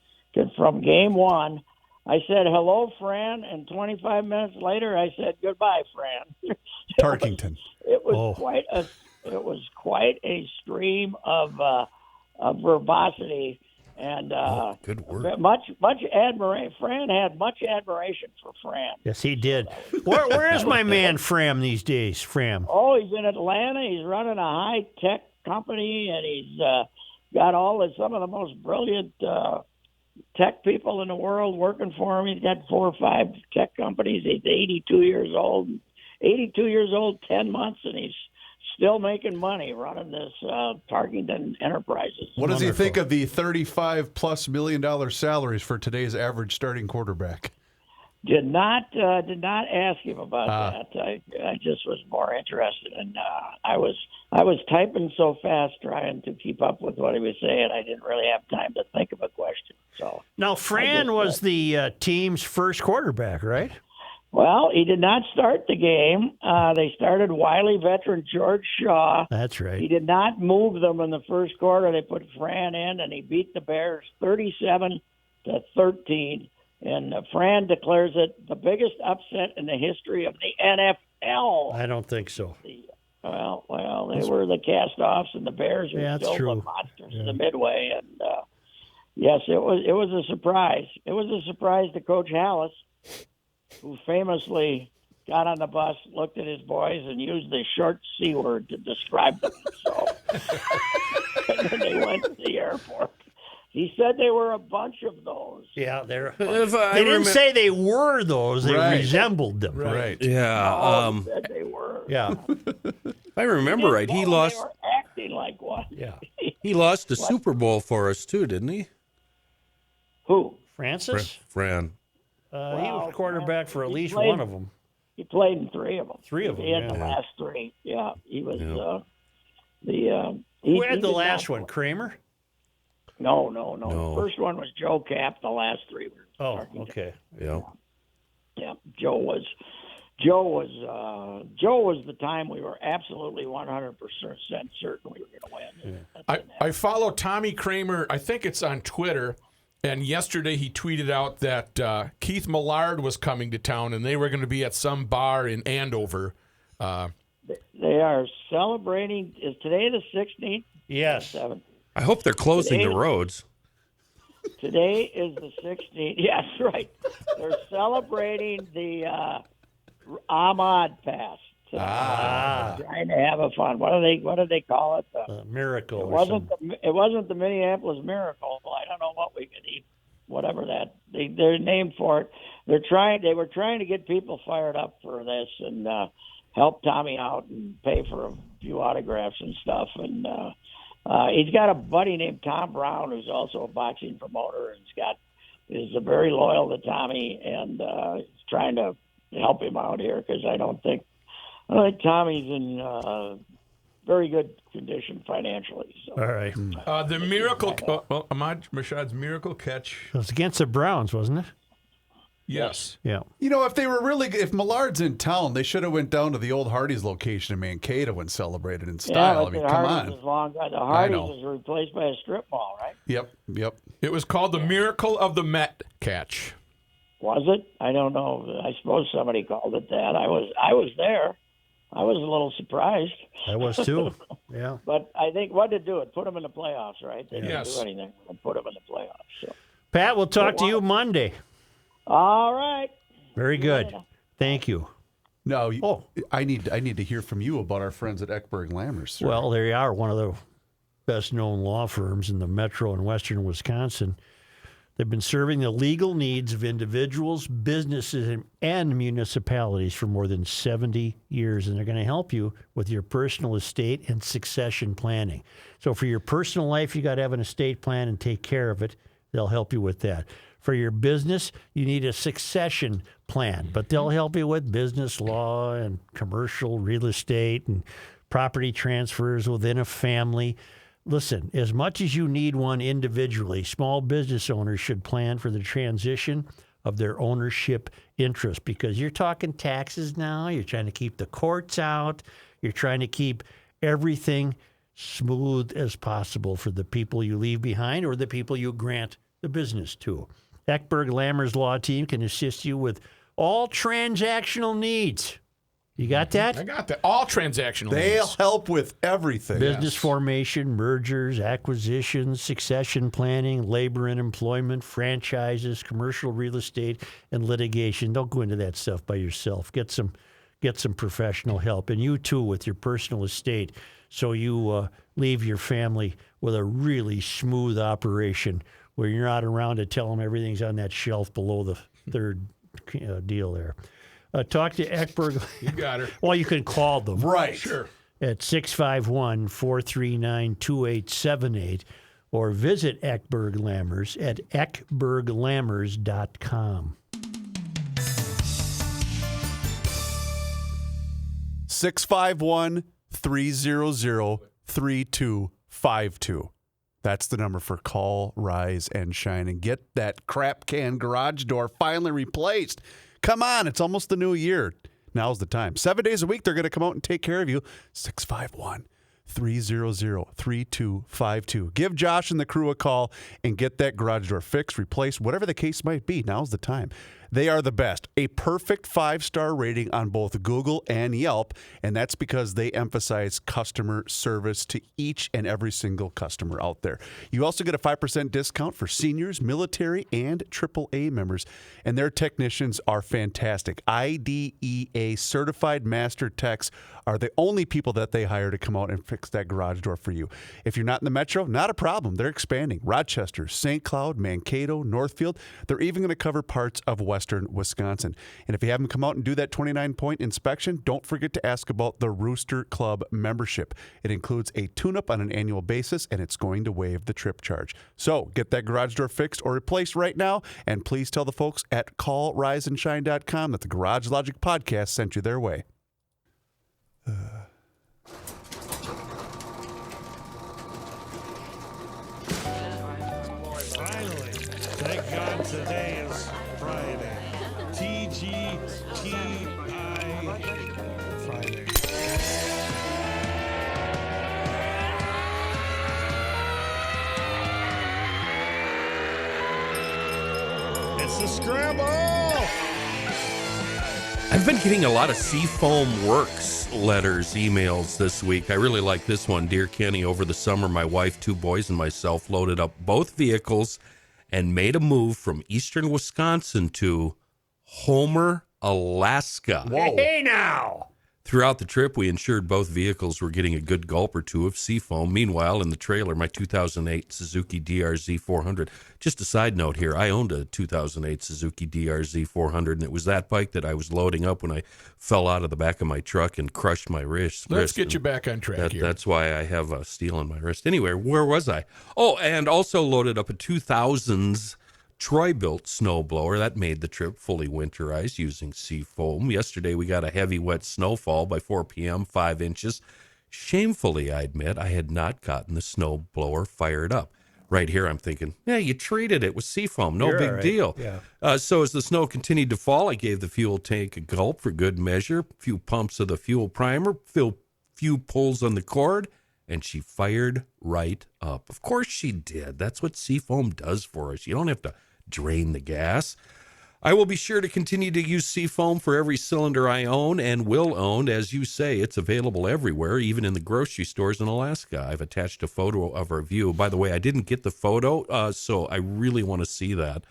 from game 1. I said hello, Fran, and 25 minutes later, I said goodbye, Fran. Tarkington. It was quite a stream of verbosity. And good word. much admiration. Fran had much admiration for Fran. Yes, he did. Where is my man Fram these days? Fram. Oh, he's in Atlanta. He's running a high-tech company, and he's got some of the most brilliant tech people in the world working for him. He's got 4 or 5 tech companies. He's 82 years old. 82 years old, 10 months, and he's still making money running this Tarkington Enterprises. What does he think of the $35+ million salaries for today's average starting quarterback? Did not ask him about that. I just was more interested in. I was typing so fast trying to keep up with what he was saying. I didn't really have time to think of a question. So now Fran was the team's first quarterback, right? Well, he did not start the game. They started wily veteran George Shaw. That's right. He did not move them in the first quarter. They put Fran in, and he beat the Bears 37-13. And Fran declares it the biggest upset in the history of the NFL. I don't think so. Well, they were the cast-offs, and the Bears were still the monsters in the Midway. And yes, it was a surprise. It was a surprise to Coach Hallis, who famously got on the bus, looked at his boys, and used the short C word to describe them. So, and then they went to the airport. He said they were a bunch of those. Yeah, they didn't say they were those. They resembled them. Right. Yeah. No, said they were. Yeah. If I remember right, he lost. They were acting like one. Yeah. He lost a Super Bowl for us too, didn't he? Who? Francis? Fran. He was quarterback for at least one of them. He played in 3 of them. 3 of them. He had the last 3. Yeah, he was Who had the last one? Kramer? No. The first one was Joe Cap. The last 3 were. Oh, okay. Yeah. Yeah. Joe was the time we were absolutely 100% certain we were going to win. Yeah. I follow Tommy Kramer. I think it's on Twitter. And yesterday he tweeted out that Keith Millard was coming to town, and they were going to be at some bar in Andover. They are celebrating. Is today the 16th? Yes. 7th? I hope they're closing the roads. Today is the 16th. Yes, right. They're celebrating the Ahmad Pass. Trying to have a fun. What do they call it? The miracle. It wasn't the Minneapolis Miracle. I don't know what we could eat. Whatever that they're named for it. They were trying to get people fired up for this and help Tommy out and pay for a few autographs and stuff. And he's got a buddy named Tom Brown who's also a boxing promoter and is very loyal to Tommy and he's trying to help him out here because I don't think Tommy's in very good condition financially. So. All right. The miracle, Ahmad Rashad's miracle catch. It was against the Browns, wasn't it? Yes. Yeah. You know, if Millard's in town, they should have went down to the old Hardee's location in Mankato and celebrated in style. Yeah, I mean, come on. The Hardee's was replaced by a strip mall, right? Yep. It was called the Miracle of the Met catch. Was it? I don't know. I suppose somebody called it that. I was there. I was a little surprised. I was too. Yeah. But I think what to do? It put them in the playoffs, right? They didn't Yes. do anything and put them in the playoffs. So. Pat, we'll talk to you Monday. All right. Very good. Thank you. No, I need to hear from you about our friends at Eckberg Lammers. Sir. Well, they are one of the best-known law firms in the metro and western Wisconsin. They've been serving the legal needs of individuals, businesses, and municipalities for more than 70 years, and they're going to help you with your personal estate and succession planning. So for your personal life, you got to have an estate plan and take care of it. They'll help you with that. For your business, you need a succession plan, but they'll help you with business law and commercial real estate and property transfers within a family. Listen, as much as you need one individually, small business owners should plan for the transition of their ownership interest, because you're talking taxes now. You're trying to keep the courts out. You're trying to keep everything smooth as possible for the people you leave behind or the people you grant the business to. Eckberg Lammer's law team can assist you with all transactional needs. You got that? I got that. All transactional They'll needs. help with everything. Business formation, mergers, acquisitions, succession planning, labor and employment, franchises, commercial real estate, and litigation. Don't go into that stuff by yourself. Get some professional help. And you, too, with your personal estate, so you leave your family with a really smooth operation where you're not around to tell them everything's on that shelf below the third deal there. Talk to Eckberg. You got her. Well, you can call them. Right. Sure. At 651-439-2878 or visit Eckberg Lammers at eckberglammers.com. 651-300-3252. That's the number for Call, Rise, and Shine. And get that crap can garage door finally replaced. Come on, it's almost the new year. Now's the time. 7 days a week, they're going to come out and take care of you. 651-300-3252. Give Josh and the crew a call and get that garage door fixed, replaced, whatever the case might be. Now's the time. They are the best. A perfect 5-star rating on both Google and Yelp, and that's because they emphasize customer service to each and every single customer out there. You also get a 5% discount for seniors, military, and AAA members, and their technicians are fantastic. IDEA certified master techs are the only people that they hire to come out and fix that garage door for you. If you're not in the metro, not a problem. They're expanding. Rochester, St. Cloud, Mankato, Northfield. They're even going to cover parts of western Wisconsin. And if you have them come out and do that 29-point inspection, don't forget to ask about the Rooster Club membership. It includes a tune-up on an annual basis, and it's going to waive the trip charge. So get that garage door fixed or replaced right now, and please tell the folks at callriseandshine.com that the Garage Logic podcast sent you their way. Finally, thank God today is Friday. TGTI Friday. It's the scramble! I've been getting a lot of Seafoam Works letters, emails this week. I really like this one. Dear Kenny, over the summer, my wife, 2 boys, and myself loaded up both vehicles and made a move from eastern Wisconsin to Homer, Alaska. Whoa. Hey now! Throughout the trip, we ensured both vehicles were getting a good gulp or two of Seafoam. Meanwhile, in the trailer, my 2008 Suzuki DRZ 400. Just a side note here, I owned a 2008 Suzuki DRZ 400, and it was that bike that I was loading up when I fell out of the back of my truck and crushed my wrist. Let's get you back on track here. That's why I have a steel on my wrist. Anyway, where was I? Oh, and also loaded up a 2000s Troy-built snowblower. That made the trip fully winterized using Seafoam. Yesterday, we got a heavy, wet snowfall by 4 p.m., 5 inches. Shamefully, I admit, I had not gotten the snowblower fired up. Right here, I'm thinking, yeah, you treated it with Seafoam. No big deal. Yeah. So as the snow continued to fall, I gave the fuel tank a gulp for good measure, a few pumps of the fuel primer, few pulls on the cord, and she fired right up. Of course she did. That's what Seafoam does for us. You don't have to drain the gas. I will be sure to continue to use Seafoam for every cylinder I own and will own. As you say, it's available everywhere, even in the grocery stores in Alaska. I've attached a photo of our view. By the way, I didn't get the photo, so I really want to see that.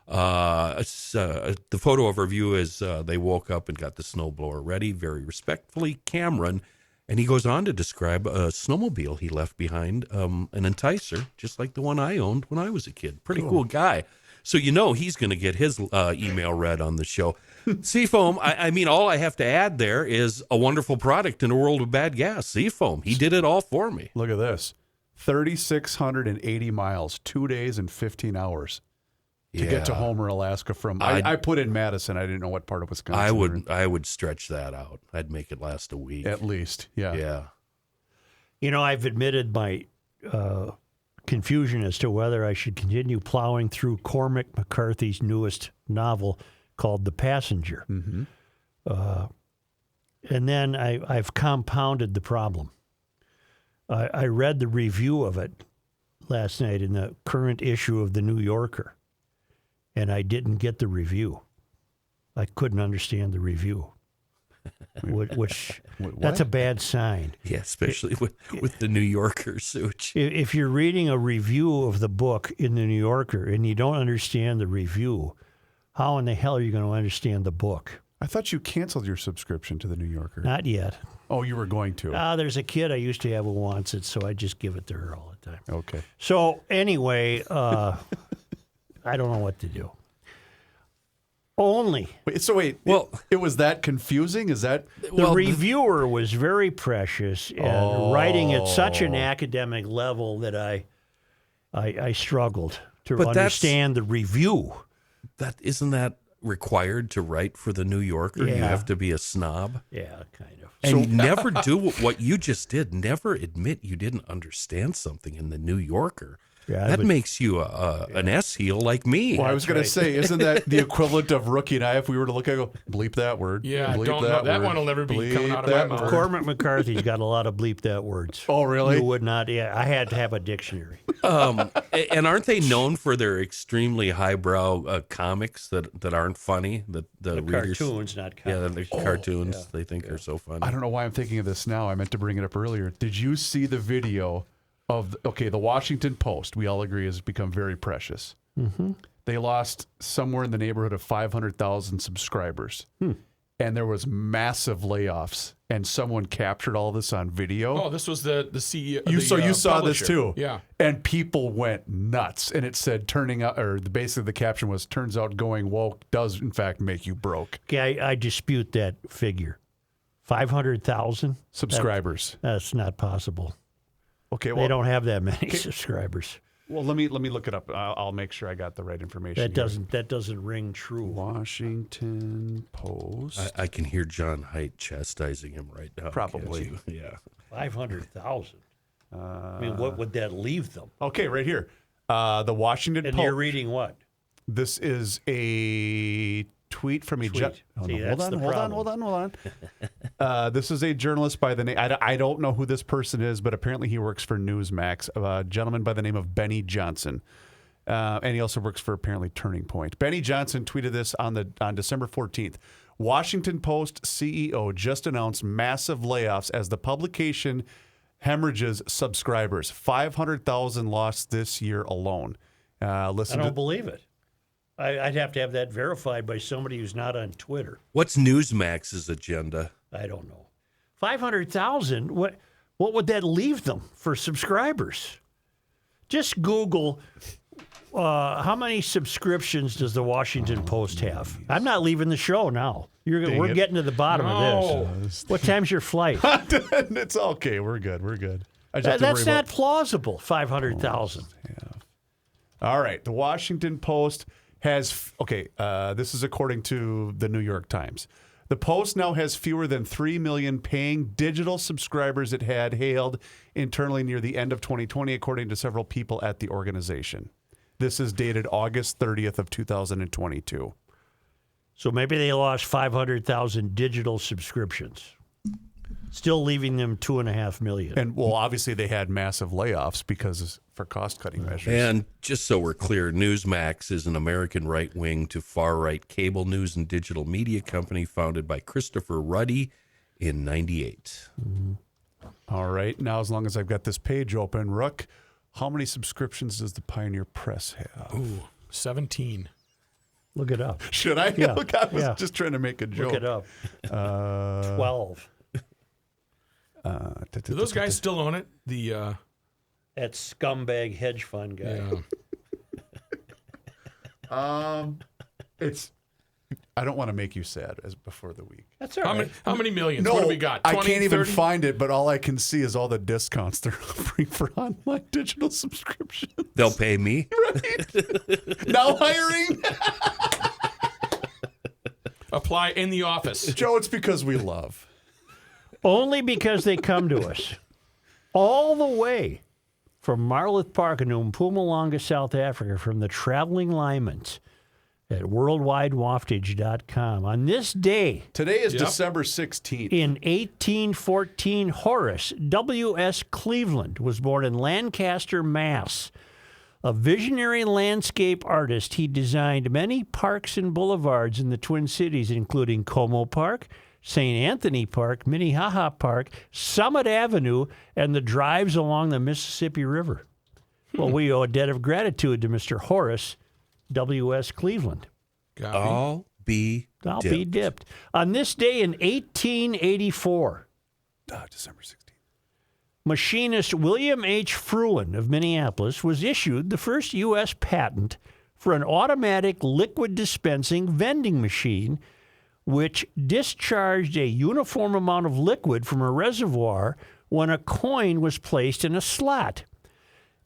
The photo of our view is they woke up and got the snowblower ready. Very respectfully, Cameron. And he goes on to describe a snowmobile he left behind, an Enticer, just like the one I owned when I was a kid. Pretty cool guy. So you know he's going to get his email read on the show. Seafoam, I mean, all I have to add there is a wonderful product in a world of bad gas. Seafoam, he did it all for me. Look at this. 3,680 miles, 2 days and 15 hours to get to Homer, Alaska from... I put in Madison. I didn't know what part of Wisconsin. I would stretch that out. I'd make it last a week. At least, yeah. Yeah. You know, I've admitted my confusion as to whether I should continue plowing through Cormac McCarthy's newest novel called The Passenger. Mm-hmm. And then I've compounded the problem. I read the review of it last night in the current issue of The New Yorker, and I didn't get the review. I couldn't understand the review, which that's a bad sign. Yeah, especially with the New Yorker, Such. If you're reading a review of the book in The New Yorker and you don't understand the review, how in the hell are you going to understand the book? I thought you canceled your subscription to the New Yorker. Not yet. Oh, you were going to. There's a kid I used to have who wants it, so I just give it to her all the time. Okay. So anyway, I don't know what to do. Only. Wait. Well, it was that confusing? Is that the reviewer was very precious and writing at such an academic level that I struggled to understand the review. Isn't that required to write for the New Yorker? Yeah. You have to be a snob. Yeah, kind of. And never do what you just did. Never admit you didn't understand something in the New Yorker. Yeah, that makes you an S-heel like me. Well, I was going to say, isn't that the equivalent of Rookie and I if we were to look at it and go, bleep that word? Yeah, bleep don't know. That word, one will never be bleep coming out of my that mouth. word. Cormac McCarthy's got a lot of bleep that words. Oh, really? You would not. Yeah, I had to have a dictionary. And aren't they known for their extremely highbrow comics that aren't funny? The readers, cartoons, not comics. Yeah, the cartoons they think are so funny. I don't know why I'm thinking of this now. I meant to bring it up earlier. Did you see the video of, the Washington Post, we all agree, has become very precious. Mm-hmm. They lost somewhere in the neighborhood of 500,000 subscribers. And there was massive layoffs. And someone captured all this on video. Oh, this was the CEO. You saw this publisher. too. Yeah. And people went nuts. And it said, basically the caption was, turns out going woke does in fact make you broke. Okay, I dispute that figure. 500,000 subscribers. That's not possible. Okay, well, they don't have that many subscribers. Well, let me look it up. I'll make sure I got the right information. That doesn't ring true. Washington Post. I can hear John Haidt chastising him right now. Probably. Yeah. 500,000. I mean, what would that leave them? Okay, right here. The Washington Post. And you're reading what? This is a tweet from a hold on. This is a journalist by the name, I don't know who this person is, but apparently he works for Newsmax, a gentleman by the name of Benny Johnson. And he also works for apparently Turning Point. Benny Johnson tweeted this on December 14th. Washington Post CEO just announced massive layoffs as the publication hemorrhages subscribers. 500,000 lost this year alone. I don't believe it. I'd have to have that verified by somebody who's not on Twitter. What's Newsmax's agenda? I don't know. 500,000? What would that leave them for subscribers? Just Google how many subscriptions does the Washington Post have? I'm not leaving the show now. We're getting to the bottom of this. What time's your flight? It's okay. We're good. That's not plausible, 500,000. All right. The Washington Post has, this is according to the New York Times. The Post now has fewer than 3 million paying digital subscribers it had hailed internally near the end of 2020, according to several people at the organization. This is dated August 30th of 2022. So maybe they lost 500,000 digital subscriptions, still leaving them 2.5 million. And well, obviously they had massive layoffs because for cost-cutting measures. And just so we're clear, Newsmax is an American right-wing to far-right cable news and digital media company founded by Christopher Ruddy in 98. Mm-hmm. All right. Now, as long as I've got this page open, Rook, how many subscriptions does the Pioneer Press have? Ooh, 17. Look it up. Should I? Yeah. Look, I was just trying to make a joke. Look it up. 12. Do those guys still own it? That scumbag hedge fund guy. Yeah. It's. I don't want to make you sad as before the week. That's all right. How many millions? No, What do we got? 20, I can't even 30? find it, but all I can see is all the discounts they're offering for online digital subscriptions. They'll pay me. Right? Now hiring. Apply in the office. Joe, it's because we love. Only because they come to us all the way from Marloth Park in Mpumalanga, South Africa, from the Traveling Lymans at worldwidewaftage.com. On this day, Today is December 16th. in 1814, Horace W.S. Cleveland was born in Lancaster, Mass. A visionary landscape artist, he designed many parks and boulevards in the Twin Cities, including Como Park, St. Anthony Park, Minnehaha Park, Summit Avenue, and the drives along the Mississippi River. Well, we owe a debt of gratitude to Mr. Horace W.S. Cleveland. I'll be dipped. On this day in 1884, December 16th. machinist William H. Fruin of Minneapolis was issued the first U.S. patent for an automatic liquid dispensing vending machine which discharged a uniform amount of liquid from a reservoir when a coin was placed in a slot.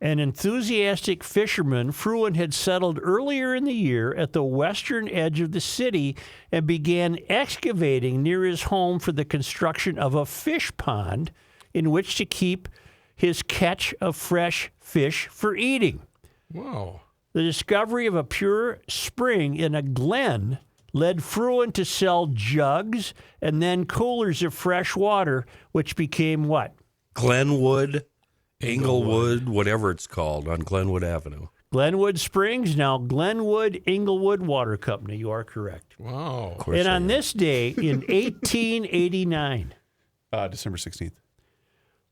An enthusiastic fisherman, Fruin had settled earlier in the year at the western edge of the city and began excavating near his home for the construction of a fish pond in which to keep his catch of fresh fish for eating. Wow. The discovery of a pure spring in a glen led Fruin to sell jugs and then coolers of fresh water, which became what? Glenwood, Inglewood, whatever it's called, on Glenwood Avenue. Glenwood Springs, now Glenwood Inglewood Water Company. You are correct. Wow. And on this day in 1889, December 16th.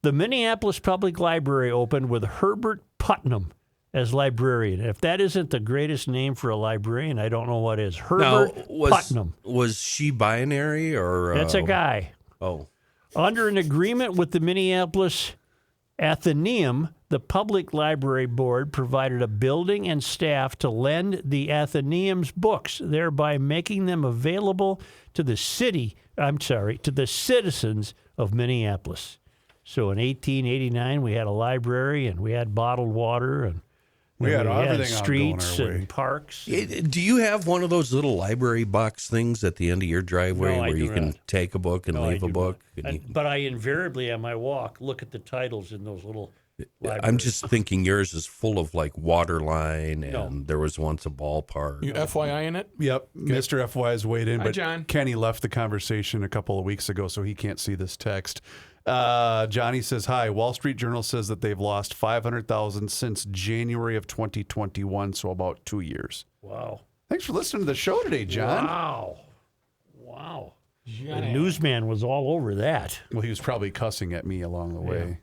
the Minneapolis Public Library opened with Herbert Putnam as librarian. If that isn't the greatest name for a librarian, I don't know what is. Herbert Putnam. Was she binary or? That's a guy. Oh. Under an agreement with the Minneapolis Athenaeum, the Public Library Board provided a building and staff to lend the Athenaeum's books, thereby making them available to the citizens of Minneapolis. So in 1889, we had a library and we had bottled water and we had everything streets going our way. and parks. Do you have one of those little library box things at the end of your driveway No, I where you do can not. take a book and No, I leave a do book? not. And you- But I invariably, on my walk, look at the titles in those little libraries. I'm just thinking yours is full of like Waterline, and No. there was once a ballpark. You FYI in it? Yep. Mr. FY has weighed in, Hi, but John. Kenny left the conversation a couple of weeks ago, so he can't see this text. Johnny says, hi, Wall Street Journal says that they've lost 500,000 since January of 2021, so about 2 years. Wow. Thanks for listening to the show today, John. Wow. The newsman was all over that. Well, he was probably cussing at me along the way.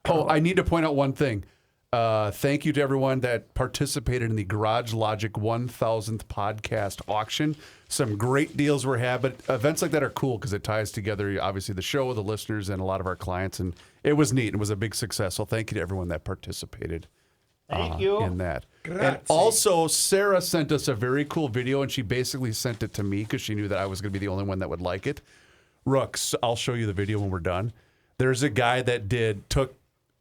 Oh, I need to point out one thing. Thank you to everyone that participated in the Garage Logic 1000th podcast auction. Some great deals were had, but events like that are cool because it ties together, obviously, the show, the listeners, and a lot of our clients. And it was neat. It was a big success. So thank you to everyone that participated Thank you. in that. And also, Sarah sent us a very cool video, and she basically sent it to me because she knew that I was going to be the only one that would like it. Rooks, I'll show you the video when we're done. There's a guy that took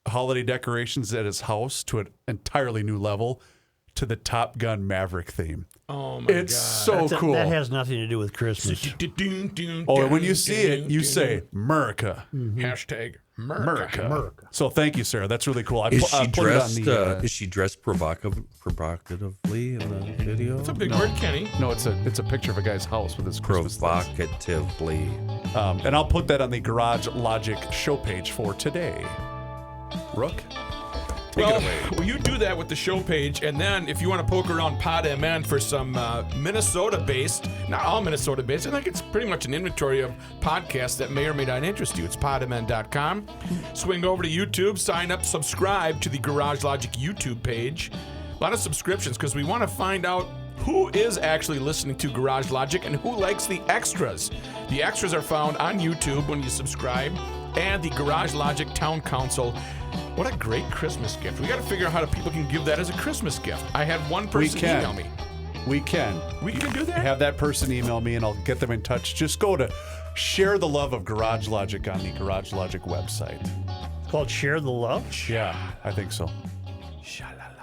holiday decorations at his house to an entirely new level to the Top Gun Maverick theme. Oh, my It's God. so cool. That has nothing to do with Christmas. Oh, and when you see it, you say, America. Hashtag America. America. So thank you, Sarah. That's really cool. I Is put she it on dressed? the, Is she dressed provocatively in the video? That's a big word, Kenny. No, it's a picture of a guy's house with his Christmas lights. Provocatively. And I'll put that on the Garage Logic show page for today. Rook, take it away. Well, you do that with the show page, and then if you want to poke around PodMN for some Minnesota-based, not all Minnesota-based, I think it's pretty much an inventory of podcasts that may or may not interest you. It's podmn.com. Swing over to YouTube, sign up, subscribe to the Garage Logic YouTube page. A lot of subscriptions because we want to find out who is actually listening to Garage Logic and who likes the extras. The extras are found on YouTube when you subscribe, and the Garage Logic Town Council. What a great Christmas gift. We got to figure out how people can give that as a Christmas gift. I had one person email me. We can. We can do that? Have that person email me and I'll get them in touch. Just go to Share the Love of Garage Logic on the Garage Logic website. It's called Share the Love? Yeah, I think so. Sha-la-la.